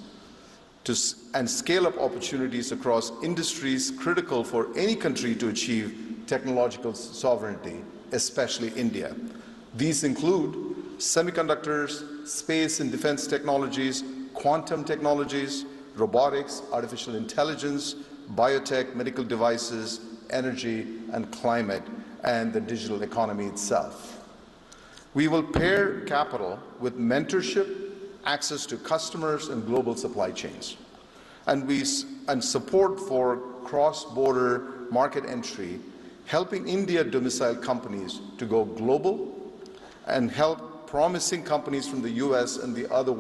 and scale up opportunities across industries critical for any country to achieve technological sovereignty, especially India. These include semiconductors, space and defense technologies, quantum technologies, robotics, artificial intelligence, biotech, medical devices, energy and climate, and the digital economy itself. We will pair capital with mentorship, access to customers, and global supply chains, and support for cross-border market entry, helping India domicile companies to go global and help promising companies from the US and the other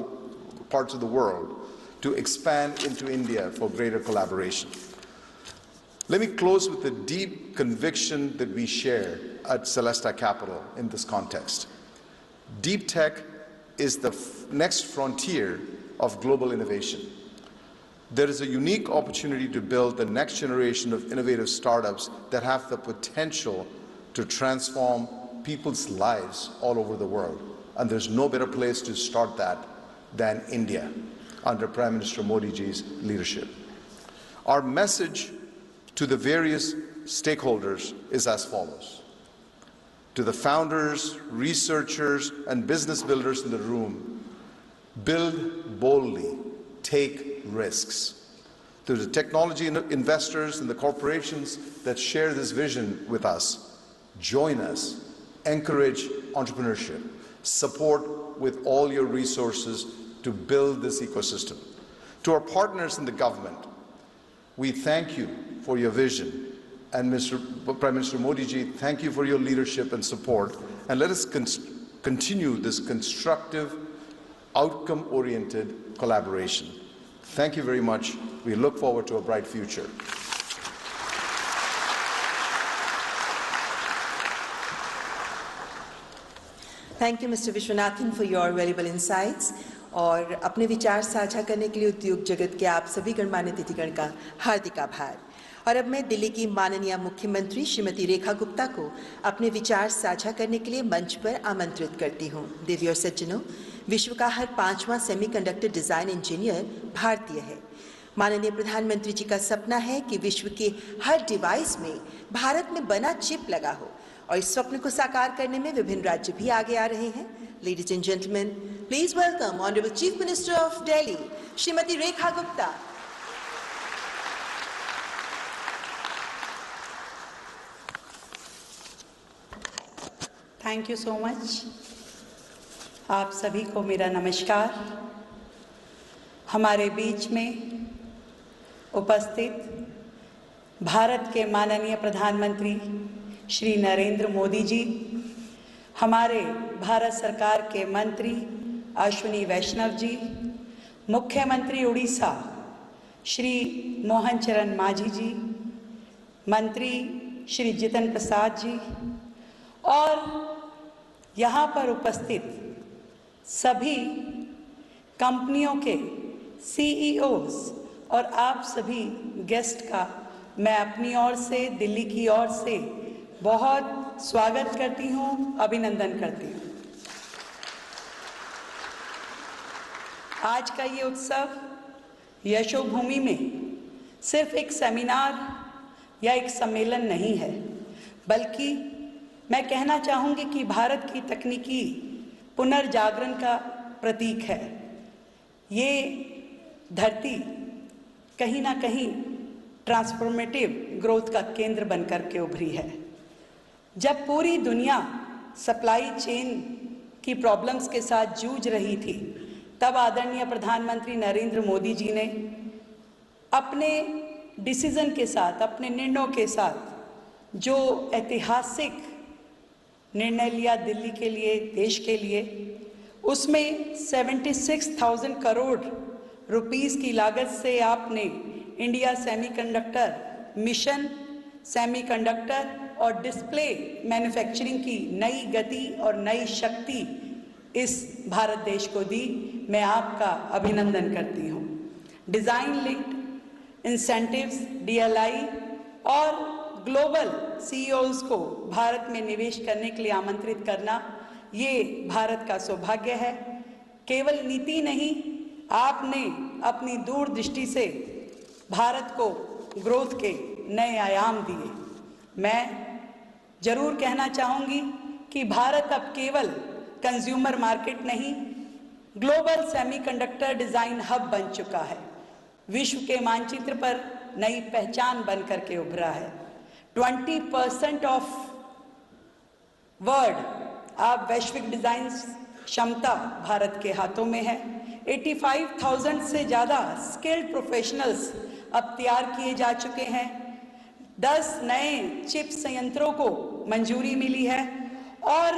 parts of the world to expand into India for greater collaboration. Let me close with the deep conviction that we share at Celesta Capital in this context. Deep tech is the next frontier of global innovation. There is a unique opportunity to build the next generation of innovative startups that have the potential to transform people's lives all over the world. And there's no better place to start that than India, under Prime Minister Modi ji's leadership. Our message to the various stakeholders is as follows. To the founders, researchers, and business builders in the room, build boldly, take risks. To the technology investors and the corporations that share this vision with us, join us, encourage entrepreneurship, support with all your resources to build this ecosystem. To our partners in the government, we thank you for your vision. And Prime Minister Modi ji, thank you for your leadership and support. And let us continue this constructive, outcome-oriented collaboration. Thank you very much. We look forward to a bright future. Thank you, Mr. Vishwanathan, for your valuable insights. और अपने विचार साझा करने के लिए उद्योग जगत के आप सभी गणमान्य अतिथिगण का हार्दिक आभार। और अब मैं दिल्ली की माननीय मुख्यमंत्री श्रीमती रेखा गुप्ता को अपने विचार साझा करने के लिए मंच पर आमंत्रित करती हूँ। देवी और सज्जनों, विश्व का हर 5वां सेमीकंडक्टर डिजाइन इंजीनियर भारतीय है। माननीय प्रधानमंत्री जी का सपना है कि विश्व के हर डिवाइस में भारत में बना चिप लगा हो, और इस स्वप्न को साकार करने में विभिन्न राज्य भी आगे आ रहे हैं। Ladies and gentlemen, please welcome Honorable Chief Minister of Delhi, Srimati Rekha Gupta. Thank you so much. आप सभी को मेरा नमस्कार। हमारे बीच में उपस्थित भारत के माननीय प्रधानमंत्री श्री नरेंद्र मोदी जी, हमारे भारत सरकार के मंत्री अश्विनी वैष्णव जी, मुख्यमंत्री उड़ीसा श्री मोहन चरण मांझी जी, मंत्री श्री जितिन प्रसाद जी, और यहाँ पर उपस्थित सभी कंपनियों के CEOs और आप सभी गेस्ट का मैं अपनी ओर से, दिल्ली की ओर से बहुत स्वागत करती हूँ, अभिनंदन करती हूँ। आज का ये उत्सव यशोभूमि में सिर्फ एक सेमिनार या एक सम्मेलन नहीं है, बल्कि मैं कहना चाहूँगी कि भारत की तकनीकी पुनर्जागरण का प्रतीक है। ये धरती कहीं ना कहीं ट्रांसफॉर्मेटिव ग्रोथ का केंद्र बनकर के उभरी है। जब पूरी दुनिया सप्लाई चेन की प्रॉब्लम्स के साथ जूझ रही थी, तब आदरणीय प्रधानमंत्री नरेंद्र मोदी जी ने अपने डिसीजन के साथ, अपने निर्णयों के साथ जो ऐतिहासिक निर्णय लिया दिल्ली के लिए, देश के लिए, उसमें 76,000 करोड़ रुपीस की लागत से आपने इंडिया सेमीकंडक्टर मिशन, सेमीकंडक्टर और डिस्प्ले मैन्युफैक्चरिंग की नई गति और नई शक्ति इस भारत देश को दी। मैं आपका अभिनंदन करती हूँ। डिज़ाइन लिंक्ड इंसेंटिव्स, DLI और ग्लोबल CEOs को भारत में निवेश करने के लिए आमंत्रित करना, ये भारत का सौभाग्य है। केवल नीति नहीं, आपने अपनी दूरदृष्टि से भारत को ग्रोथ के नए आयाम दिए। मैं जरूर कहना चाहूँगी कि भारत अब केवल कंज्यूमर मार्केट नहीं, ग्लोबल सेमीकंडक्टर डिजाइन हब बन चुका है। विश्व के मानचित्र पर नई पहचान बन करके उभरा है। 20% ऑफ वर्ल्ड अब वैश्विक डिजाइन क्षमता भारत के हाथों में है। 85,000 से ज़्यादा स्किल्ड प्रोफेशनल्स अब तैयार किए जा चुके हैं। 10 नए चिप संयंत्रों को मंजूरी मिली है और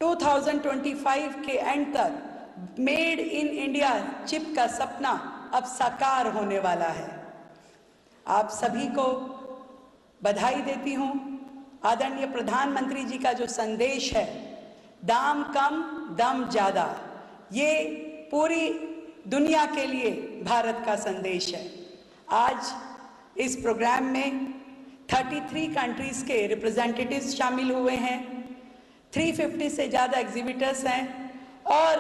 2025 के एंड तक मेड इन इंडिया चिप का सपना अब साकार होने वाला है। आप सभी को बधाई देती हूं। आदरणीय प्रधानमंत्री जी का जो संदेश है, दाम कम दम ज्यादा, ये पूरी दुनिया के लिए भारत का संदेश है। आज इस प्रोग्राम में 33 कंट्रीज के रिप्रेजेंटेटिव्स शामिल हुए हैं, 350 से ज़्यादा एग्जीबिटर्स हैं और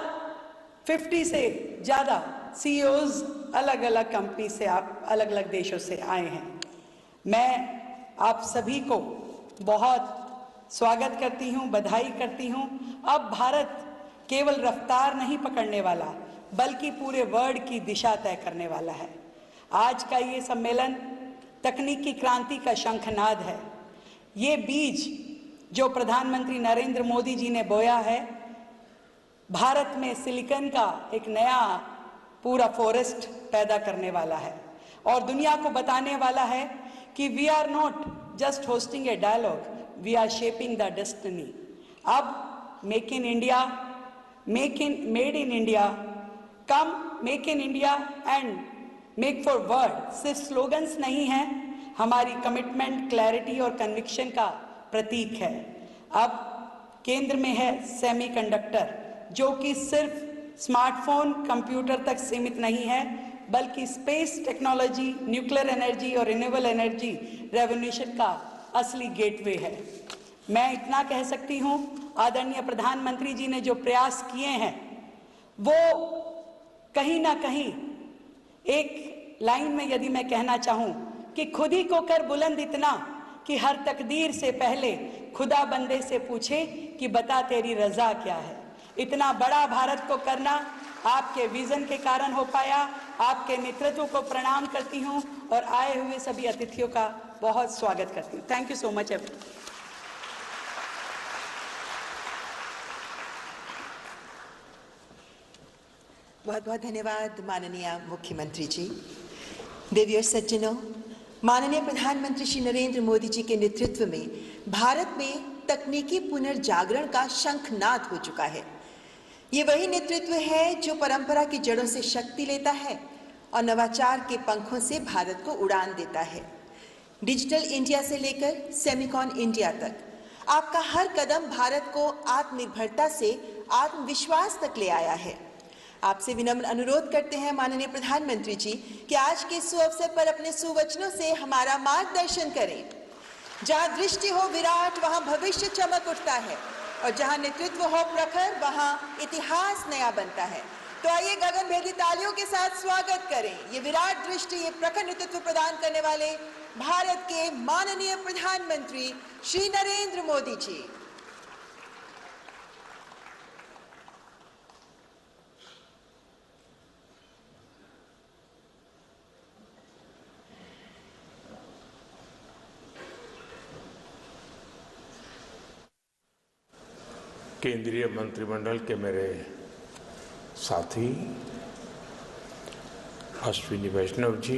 50 से ज़्यादा CEOs अलग अलग कंपनी से, आप अलग अलग देशों से आए हैं। मैं आप सभी को बहुत स्वागत करती हूँ, बधाई करती हूँ। अब भारत केवल रफ्तार नहीं पकड़ने वाला, बल्कि पूरे वर्ल्ड की दिशा तय करने वाला है। आज का ये सम्मेलन तकनीकी क्रांति का शंखनाद है। ये बीज जो प्रधानमंत्री नरेंद्र मोदी जी ने बोया है, भारत में सिलिकॉन का एक नया पूरा फॉरेस्ट पैदा करने वाला है और दुनिया को बताने वाला है कि we are not just hosting a dialogue, we are shaping the destiny. अब make in India, made in India, come make in India and make for world सिर्फ स्लोगन्स नहीं हैं, हमारी कमिटमेंट, क्लैरिटी और कन्विक्शन का प्रतीक है। अब केंद्र में है सेमीकंडक्टर, जो कि सिर्फ स्मार्टफोन, कंप्यूटर तक सीमित नहीं है, बल्कि स्पेस टेक्नोलॉजी, न्यूक्लियर एनर्जी और रिन्यूएबल एनर्जी रेवोल्यूशन का असली गेटवे है। मैं इतना कह सकती हूँ, आदरणीय प्रधानमंत्री जी ने जो प्रयास किए हैं, वो कहीं ना कहीं एक लाइन में यदि मैं कहना चाहूँ कि खुद ही को कर बुलंद इतना कि हर तकदीर से पहले खुदा बंदे से पूछे कि बता तेरी रजा क्या है। इतना बड़ा भारत को करना आपके विजन के कारण हो पाया। आपके नेतृत्व को प्रणाम करती हूँ और आए हुए सभी अतिथियों का बहुत स्वागत करती हूँ। Thank you so much everyone. बहुत बहुत धन्यवाद माननीय मुख्यमंत्री जी। देवियों सज्जनों, माननीय प्रधानमंत्री श्री नरेंद्र मोदी जी के नेतृत्व में भारत में तकनीकी पुनर्जागरण का शंखनाद हो चुका है। ये वही नेतृत्व है जो परंपरा की जड़ों से शक्ति लेता है और नवाचार के पंखों से भारत को उड़ान देता है। डिजिटल इंडिया से लेकर सेमिकॉन इंडिया तक आपका हर कदम भारत को आत्मनिर्भरता से आत्मविश्वास तक ले आया है। आपसे विनम्र अनुरोध करते हैं माननीय प्रधानमंत्री जी कि आज के सुअवसर पर अपने सुवचनों से हमारा मार्गदर्शन करें। जहां दृष्टि हो विराट, वहां भविष्य चमक उठता है और जहां नेतृत्व हो प्रखर, वहां इतिहास नया बनता है। तो आइए गगनभेदी तालियों के साथ स्वागत करें ये विराट दृष्टि, ये प्रखर नेतृत्व प्रदान करने वाले भारत के माननीय प्रधानमंत्री श्री नरेंद्र मोदी जी। केंद्रीय मंत्रिमंडल के मेरे साथी अश्विनी वैष्णव जी,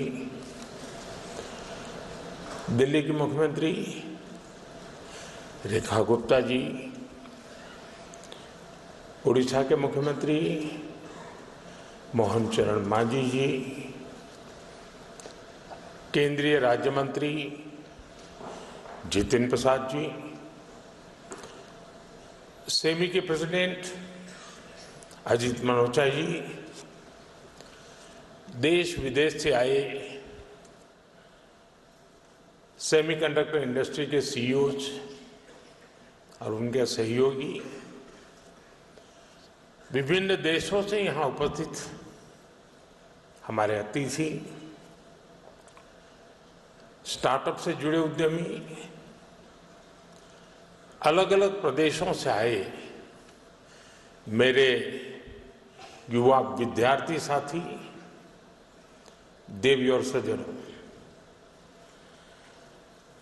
दिल्ली की मुख्यमंत्री रेखा गुप्ता जी, उड़ीसा के मुख्यमंत्री मोहन चरण मांझी जी, केंद्रीय राज्य मंत्री जितिन प्रसाद जी, सेमी के प्रेसिडेंट अजीत मनोचा जी, देश विदेश से आए सेमीकंडक्टर इंडस्ट्री के CEOs और उनके सहयोगी, विभिन्न देशों से यहाँ उपस्थित हमारे अतिथि, स्टार्टअप से जुड़े उद्यमी, अलग अलग प्रदेशों से आए मेरे युवा विद्यार्थी साथी, देवी और सज्जनों,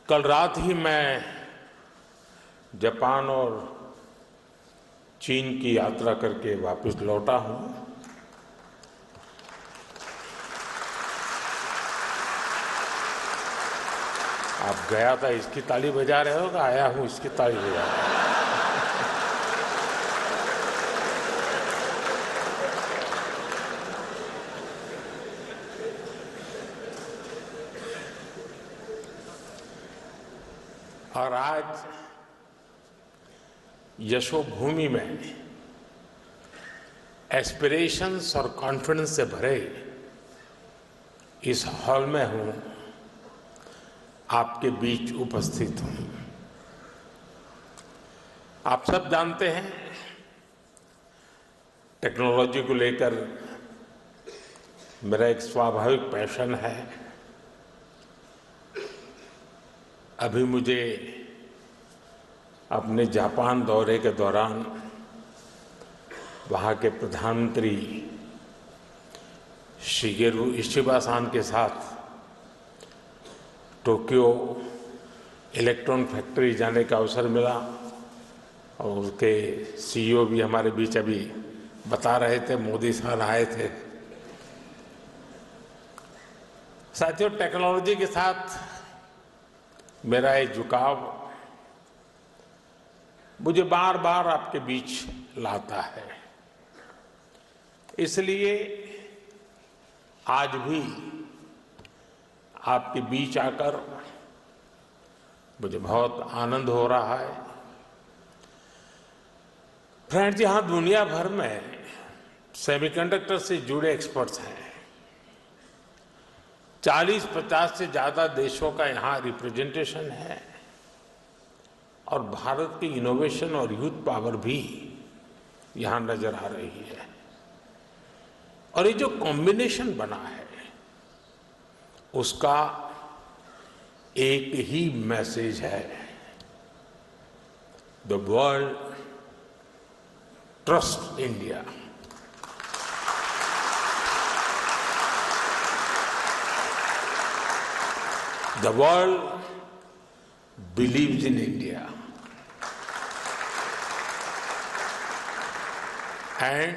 कल रात ही मैं जापान और चीन की यात्रा करके वापस लौटा हूं। आप गया था इसकी ताली बजा रहे हो कि आया हूं इसकी ताली बजा रहे हो? और आज यशोभूमि में एस्पिरेशंस और कॉन्फिडेंस से भरे इस हॉल में हूं, आपके बीच उपस्थित हूं। आप सब जानते हैं टेक्नोलॉजी को लेकर मेरा एक स्वाभाविक पैशन है। अभी मुझे अपने जापान दौरे के दौरान वहाँ के प्रधानमंत्री शिगेरू इशिबा-सान के साथ टोक्यो इलेक्ट्रॉन फैक्ट्री जाने का अवसर मिला और उसके सीईओ भी हमारे बीच अभी बता रहे थे, मोदी साहब आए थे। साथियों, टेक्नोलॉजी के साथ मेरा ये झुकाव मुझे बार बार आपके बीच लाता है। इसलिए आज भी आपके बीच आकर मुझे बहुत आनंद हो रहा है। फ्रेंड्स, यहां दुनिया भर में सेमीकंडक्टर से जुड़े एक्सपर्ट्स हैं। 40-50 से ज्यादा देशों का यहां रिप्रेजेंटेशन है और भारत की इनोवेशन और यूथ पावर भी यहां नजर आ रही है। और ये जो कॉम्बिनेशन बना है उसका एक ही मैसेज है, the world trust India. The world believes in India, and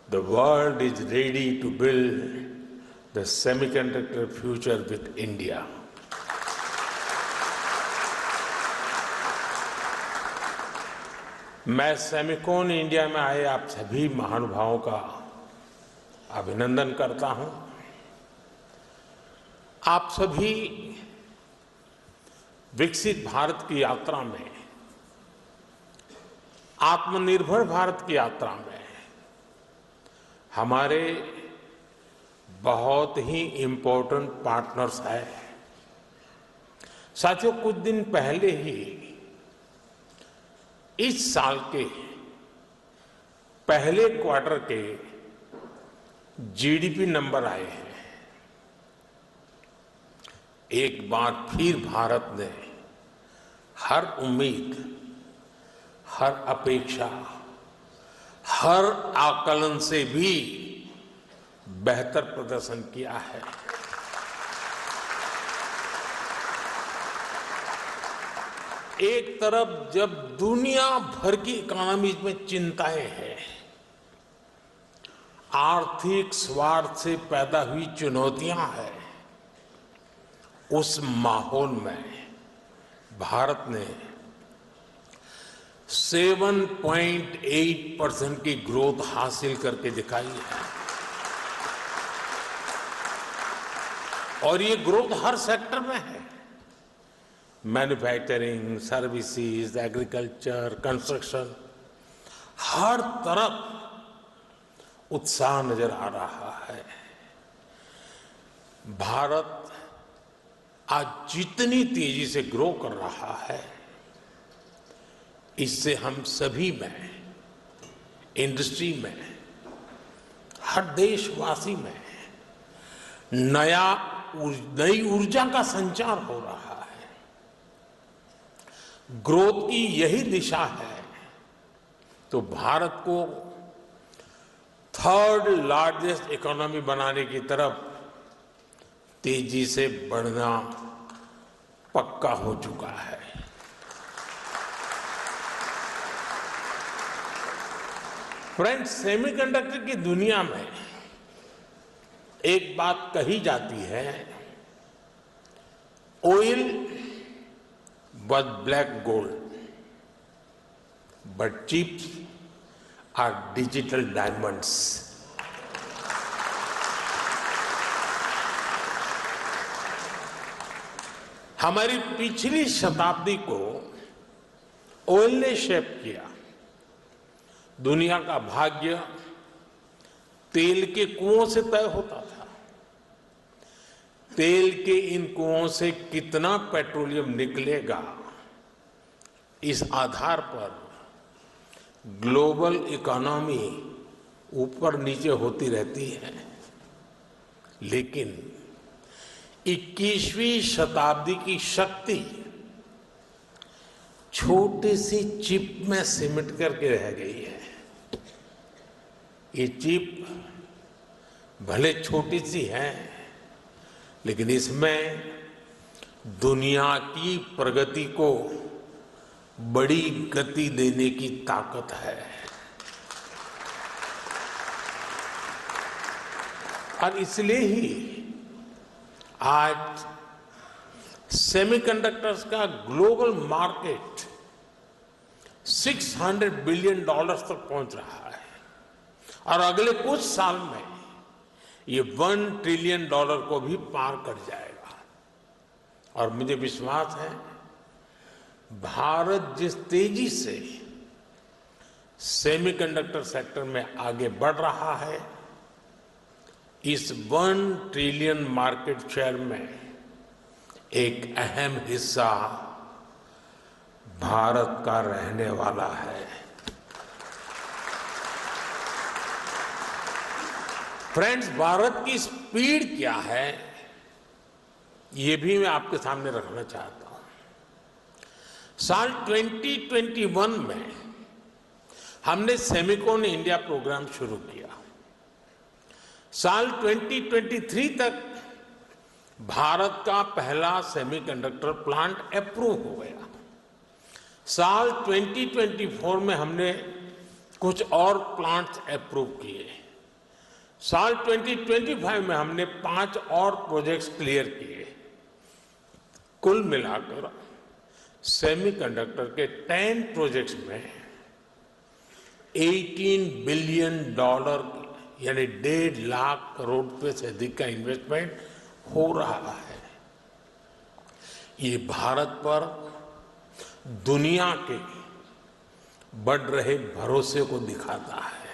the world is ready to build the semiconductor future with India. मैं सेमिकॉन इंडिया में आए आप सभी महानुभावों का अभिनंदन करता हूं। आप सभी विकसित भारत की यात्रा में, आत्मनिर्भर भारत की यात्रा में हमारे बहुत ही इम्पोर्टेंट पार्टनर्स हैं। साथियों, कुछ दिन पहले ही इस साल के पहले क्वार्टर के जीडीपी नंबर आए हैं। एक बार फिर भारत ने हर उम्मीद, हर अपेक्षा, हर आकलन से भी बेहतर प्रदर्शन किया है। एक तरफ जब दुनिया भर की इकोनॉमी में चिंताएं हैं, आर्थिक स्वार्थ से पैदा हुई चुनौतियां हैं, उस माहौल में भारत ने 7.8% की ग्रोथ हासिल करके दिखाई है। और ये ग्रोथ हर सेक्टर में है, मैन्युफैक्चरिंग, सर्विसेज, एग्रीकल्चर, कंस्ट्रक्शन, हर तरफ उत्साह नजर आ रहा है। भारत आज जितनी तेजी से ग्रो कर रहा है, इससे हम सभी में, इंडस्ट्री में, हर देशवासी में नई ऊर्जा का संचार हो रहा है। ग्रोथ की यही दिशा है तो भारत को थर्ड लार्जेस्ट इकोनॉमी बनाने की तरफ तेजी से बढ़ना पक्का हो चुका है। फ्रेंड्स, सेमीकंडक्टर की दुनिया में एक बात कही जाती है, oil was black gold, but chips are digital diamonds. हमारी पिछली शताब्दी को ऑयल ने शेप किया। दुनिया का भाग्य तेल के कुओं से तय होता था। तेल के इन कुओं से कितना पेट्रोलियम निकलेगा, इस आधार पर ग्लोबल इकोनॉमी ऊपर नीचे होती रहती है। लेकिन 21वीं शताब्दी की शक्ति छोटी सी चिप में सिमट करके रह गई है। ये चिप भले छोटी सी है, लेकिन इसमें दुनिया की प्रगति को बड़ी गति देने की ताकत है। और इसलिए ही आज सेमीकंडक्टर्स का ग्लोबल मार्केट $600 बिलियन तक पहुंच रहा है और अगले कुछ साल में ये $1 ट्रिलियन को भी पार कर जाएगा। और मुझे विश्वास है, भारत जिस तेजी से सेमीकंडक्टर सेक्टर में आगे बढ़ रहा है, इस $1 ट्रिलियन मार्केट शेयर में एक अहम हिस्सा भारत का रहने वाला है। फ्रेंड्स, भारत की स्पीड क्या है, ये भी मैं आपके सामने रखना चाहता हूं। साल 2021 में हमने सेमिकॉन इंडिया प्रोग्राम शुरू किया। साल 2023 तक भारत का पहला सेमीकंडक्टर प्लांट अप्रूव हो गया। साल 2024 में हमने कुछ और प्लांट्स अप्रूव किए। साल 2025 में हमने 5 और प्रोजेक्ट्स क्लियर किए। कुल मिलाकर सेमीकंडक्टर के 10 प्रोजेक्ट्स में $18 बिलियन यानी 1.5 लाख करोड़ रुपए से अधिक का इन्वेस्टमेंट हो रहा है। ये भारत पर दुनिया के बढ़ रहे भरोसे को दिखाता है।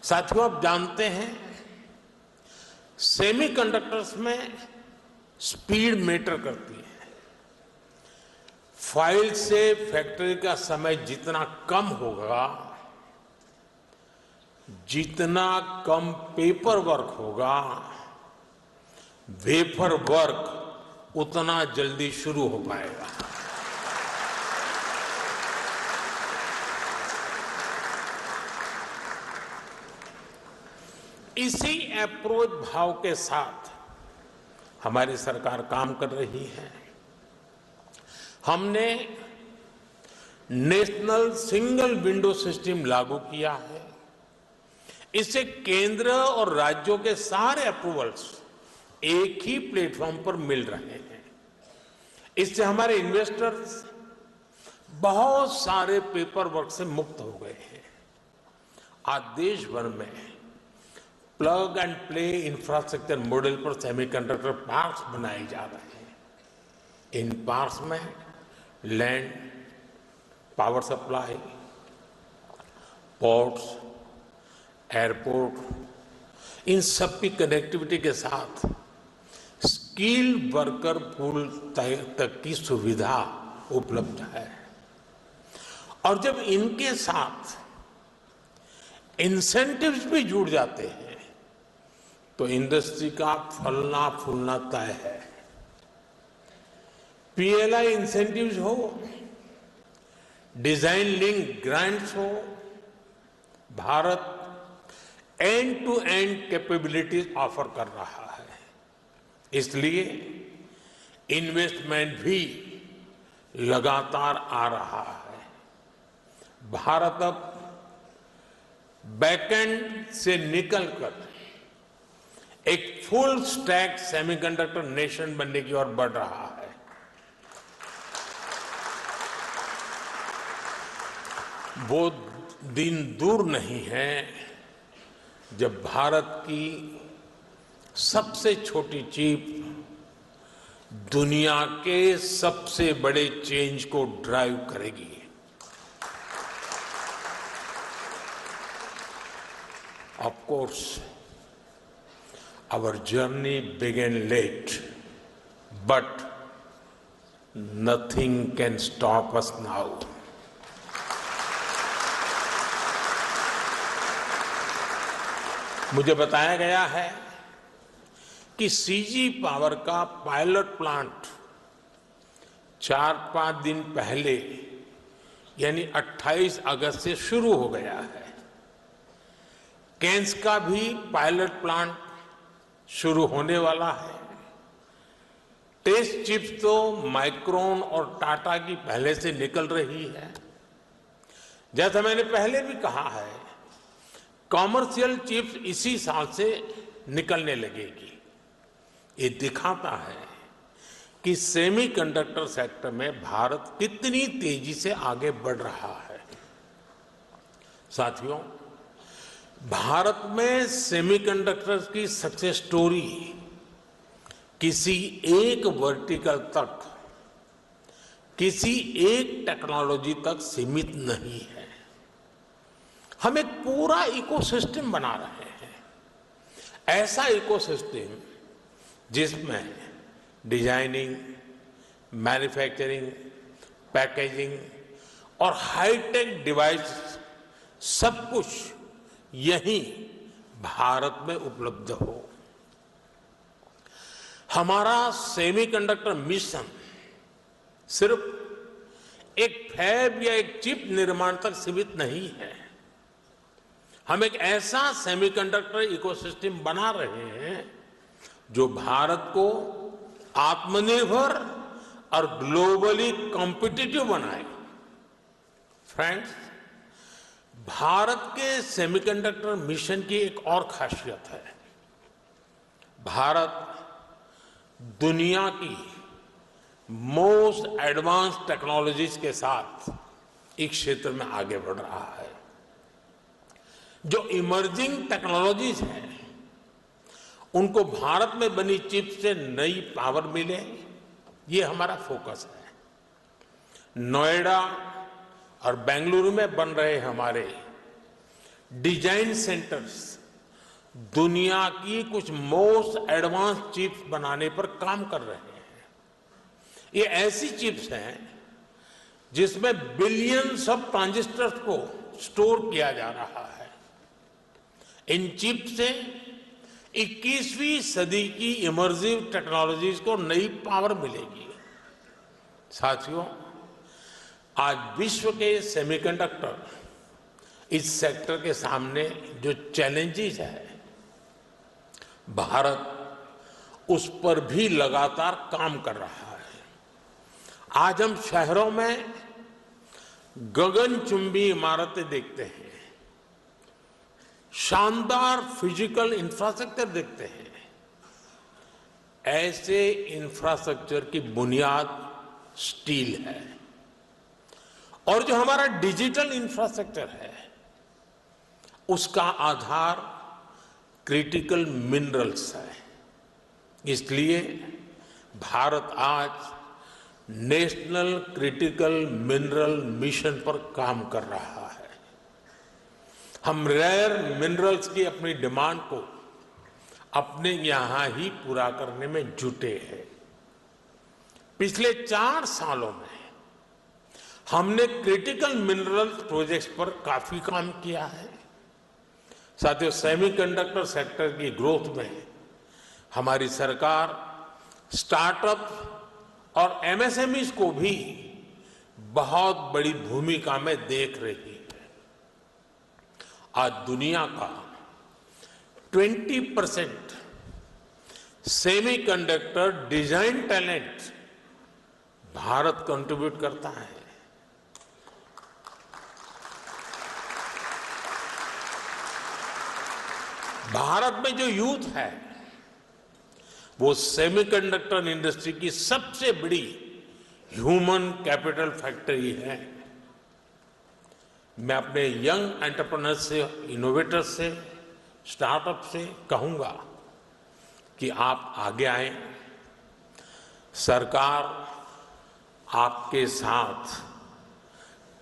साथियों, आप जानते हैं, सेमीकंडक्टर्स में स्पीड मैटर करती है। फाइल से फैक्ट्री का समय जितना कम होगा, जितना कम पेपर वर्क होगा, वेफर वर्क उतना जल्दी शुरू हो पाएगा। इसी अप्रोच भाव के साथ हमारी सरकार काम कर रही है। हमने नेशनल सिंगल विंडो सिस्टम लागू किया है। इससे केंद्र और राज्यों के सारे अप्रूवल्स एक ही प्लेटफॉर्म पर मिल रहे हैं। इससे हमारे इन्वेस्टर्स बहुत सारे पेपर वर्क से मुक्त हो गए हैं। आज देश भर में plug and play infrastructure model पर सेमीकंडक्टर पार्क्स बनाए जा रहे हैं। इन पार्क्स में land, power supply, ports, airport, इन सब की कनेक्टिविटी के साथ स्किल्ड वर्कर पूल तक की सुविधा उपलब्ध है। और जब इनके साथ इंसेंटिव्स भी जुड़ जाते हैं तो इंडस्ट्री का फलना फूलना तय है। पीएलआई इंसेंटिव्स हो, डिजाइन लिंक ग्रांट्स हो, Bharat end to end capabilities offer कर रहा है। इसलिए इन्वेस्टमेंट भी लगातार आ रहा है। भारत अब बैकएंड से निकलकर एक फुल स्टैक सेमीकंडक्टर नेशन बनने की ओर बढ़ रहा है। वो दिन दूर नहीं है जब भारत की सबसे छोटी चिप दुनिया के सबसे बड़े चेंज को ड्राइव करेगी। Of course our journey began late, but nothing can stop us now. मुझे बताया गया है कि सीजी पावर का पायलट प्लांट 4-5 दिन पहले यानी 28 अगस्त से शुरू हो गया है। केन्स का भी पायलट प्लांट शुरू होने वाला है। टेस्ट चिप्स तो माइक्रोन और टाटा की पहले से निकल रही है। जैसा मैंने पहले भी कहा है, कॉमर्शियल चिप्स इसी साल से निकलने लगेगी। ये दिखाता है कि सेमीकंडक्टर सेक्टर में भारत कितनी तेजी से आगे बढ़ रहा है। साथियों, भारत में सेमीकंडक्टर्स की सक्सेस स्टोरी किसी एक वर्टिकल तक, किसी एक टेक्नोलॉजी तक सीमित नहीं है। हम एक पूरा इकोसिस्टम बना रहे हैं। ऐसा इकोसिस्टम जिसमें डिजाइनिंग, मैन्युफैक्चरिंग, पैकेजिंग और हाईटेक डिवाइस सब कुछ यही भारत में उपलब्ध हो। हमारा सेमीकंडक्टर मिशन सिर्फ एक फैब या एक चिप निर्माण तक सीमित नहीं है। हम एक ऐसा सेमीकंडक्टर इकोसिस्टम बना रहे हैं जो भारत को आत्मनिर्भर और ग्लोबली कॉम्पिटिटिव बनाए। फ्रेंड्स, भारत के सेमीकंडक्टर मिशन की एक और खासियत है। भारत दुनिया की मोस्ट एडवांस टेक्नोलॉजीज के साथ इस क्षेत्र में आगे बढ़ रहा है। जो इमर्जिंग टेक्नोलॉजीज हैं उनको भारत में बनी चिप से नई पावर मिले, ये हमारा फोकस है। नोएडा और बेंगलुरु में बन रहे हमारे डिजाइन सेंटर्स दुनिया की कुछ मोस्ट एडवांस चिप्स बनाने पर काम कर रहे हैं। ये ऐसी चिप्स हैं जिसमें बिलियंस ऑफ ट्रांजिस्टर्स को स्टोर किया जा रहा है। इन चिप्स से 21वीं सदी की इमर्सिव टेक्नोलॉजीज को नई पावर मिलेगी। साथियों, आज विश्व के सेमीकंडक्टर इस सेक्टर के सामने जो चैलेंजेस है, भारत उस पर भी लगातार काम कर रहा है। आज हम शहरों में गगनचुंबी इमारतें देखते हैं, शानदार फिजिकल इंफ्रास्ट्रक्चर देखते हैं। ऐसे इंफ्रास्ट्रक्चर की बुनियाद स्टील है और जो हमारा डिजिटल इंफ्रास्ट्रक्चर है उसका आधार क्रिटिकल मिनरल्स है। इसलिए भारत आज नेशनल क्रिटिकल मिनरल मिशन पर काम कर रहा है। हम रेयर मिनरल्स की अपनी डिमांड को अपने यहां ही पूरा करने में जुटे हैं। पिछले 4 सालों में हमने क्रिटिकल मिनरल्स प्रोजेक्ट्स पर काफी काम किया है। साथियों, सेमीकंडक्टर सेक्टर की ग्रोथ में हमारी सरकार स्टार्टअप और एमएसएमईज को भी बहुत बड़ी भूमिका में देख रही है। आज दुनिया का 20% semiconductor design talent Bharat contribute करता है। भारत में जो यूथ है वो सेमीकंडक्टर इंडस्ट्री की सबसे बड़ी ह्यूमन कैपिटल फैक्ट्री है। मैं अपने यंग एंटरप्रेन्योर्स से, इनोवेटर्स से, स्टार्टअप से कहूंगा कि आप आगे आए। सरकार आपके साथ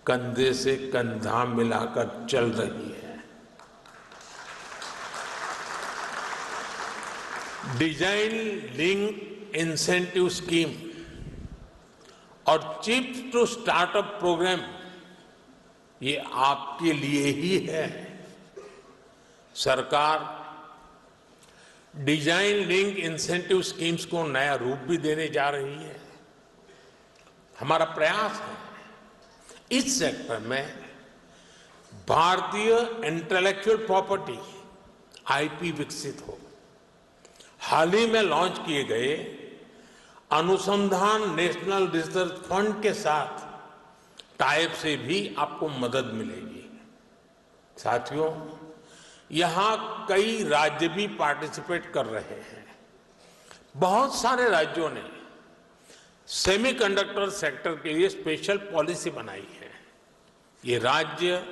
कंधे से कंधा मिलाकर चल रही है। डिजाइन लिंक इंसेंटिव स्कीम और चिप्स टू स्टार्टअप प्रोग्राम ये आपके लिए ही है। सरकार डिजाइन लिंक इंसेंटिव स्कीम्स को नया रूप भी देने जा रही है। हमारा प्रयास है इस सेक्टर में भारतीय इंटेलेक्चुअल प्रॉपर्टी आईपी विकसित हो। हाल ही में लॉन्च किए गए अनुसंधान नेशनल रिसर्च फंड के साथ टाइप से भी आपको मदद मिलेगी। साथियों, यहां कई राज्य भी पार्टिसिपेट कर रहे हैं। बहुत सारे राज्यों ने सेमीकंडक्टर सेक्टर के लिए स्पेशल पॉलिसी बनाई है। ये राज्य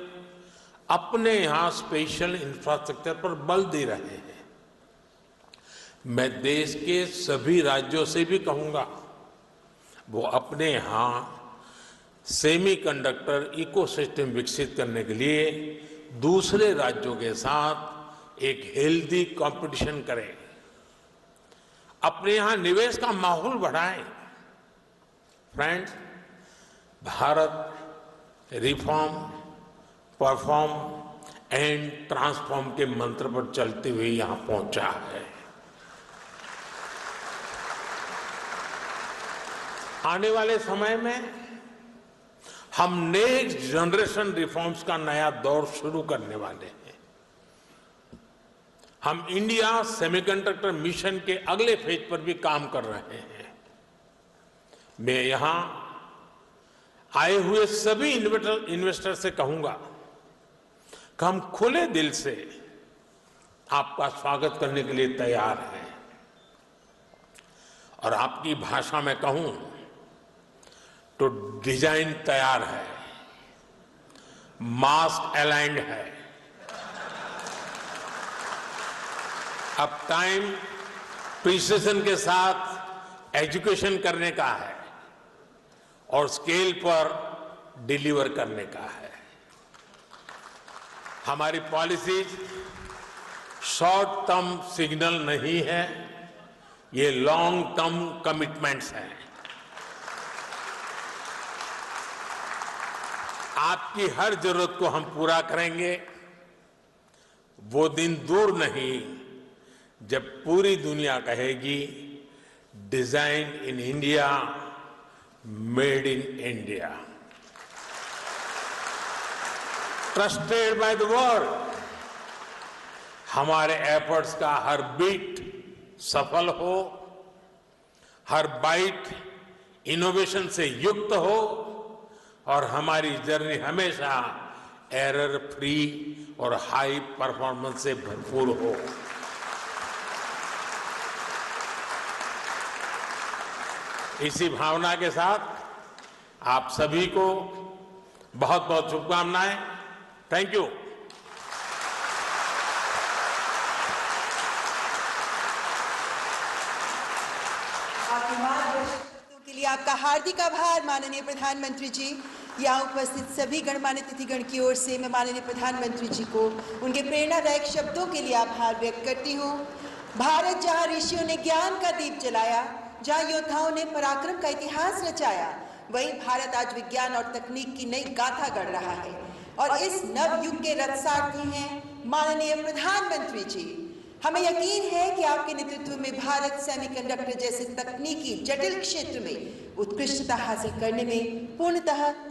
अपने यहां स्पेशल इंफ्रास्ट्रक्चर पर बल दे रहे हैं। मैं देश के सभी राज्यों से भी कहूंगा वो अपने यहां सेमीकंडक्टर इकोसिस्टम विकसित करने के लिए दूसरे राज्यों के साथ एक हेल्दी कंपटीशन करें, अपने यहां निवेश का माहौल बढ़ाएं। Friends, Bharat reform, perform and transform के मंत्र पर चलते हुए यहां पहुंचा है। आने वाले समय में हम नेक्स्ट जनरेशन रिफॉर्म्स का नया दौर शुरू करने वाले हैं। हम इंडिया सेमीकंडक्टर मिशन के अगले फेज पर भी काम कर रहे हैं। मैं यहां आए हुए सभी इन्वेस्टर से कहूंगा कि हम खुले दिल से आपका स्वागत करने के लिए तैयार हैं। और आपकी भाषा में कहूं तो डिजाइन तैयार है, मास्क अलाइंड है। अब टाइम प्रिसिजन के साथ एजुकेशन करने का है और स्केल पर डिलीवर करने का है। हमारी पॉलिसीज शॉर्ट टर्म सिग्नल नहीं है, ये लॉन्ग टर्म कमिटमेंट्स हैं। आपकी हर जरूरत को हम पूरा करेंगे। वो दिन दूर नहीं जब पूरी दुनिया कहेगी design in India, made in India, trusted by the world. हमारे एफर्ट्स का हर बीट सफल हो, हर बाइट इनोवेशन से युक्त हो और हमारी जर्नी हमेशा एरर फ्री और हाई परफॉर्मेंस से भरपूर हो। इसी भावना के साथ आप सभी को बहुत बहुत शुभकामनाएं। Thank you. के लिए आपका हार्दिक आभार माननीय प्रधानमंत्री जी। यहाँ उपस्थित सभी गणमान्य अतिथिगण की ओर से मैं माननीय प्रधानमंत्री जी को उनके प्रेरणादायक शब्दों के लिए आभार व्यक्त करती हूँ। भारत जहाँ ऋषियों ने ज्ञान का दीप जलाया, जहाँ योद्धाओं ने पराक्रम का इतिहास रचाया, वहीं भारत आज विज्ञान और तकनीक की नई गाथा गढ़ रहा है। और इस नव युग के रथसारथी हैं माननीय प्रधानमंत्री जी। हमें यकीन है कि आपके नेतृत्व में भारत सेमीकंडक्टर जैसे तकनीकी जटिल क्षेत्र में उत्कृष्टता हासिल करने में पूर्णतः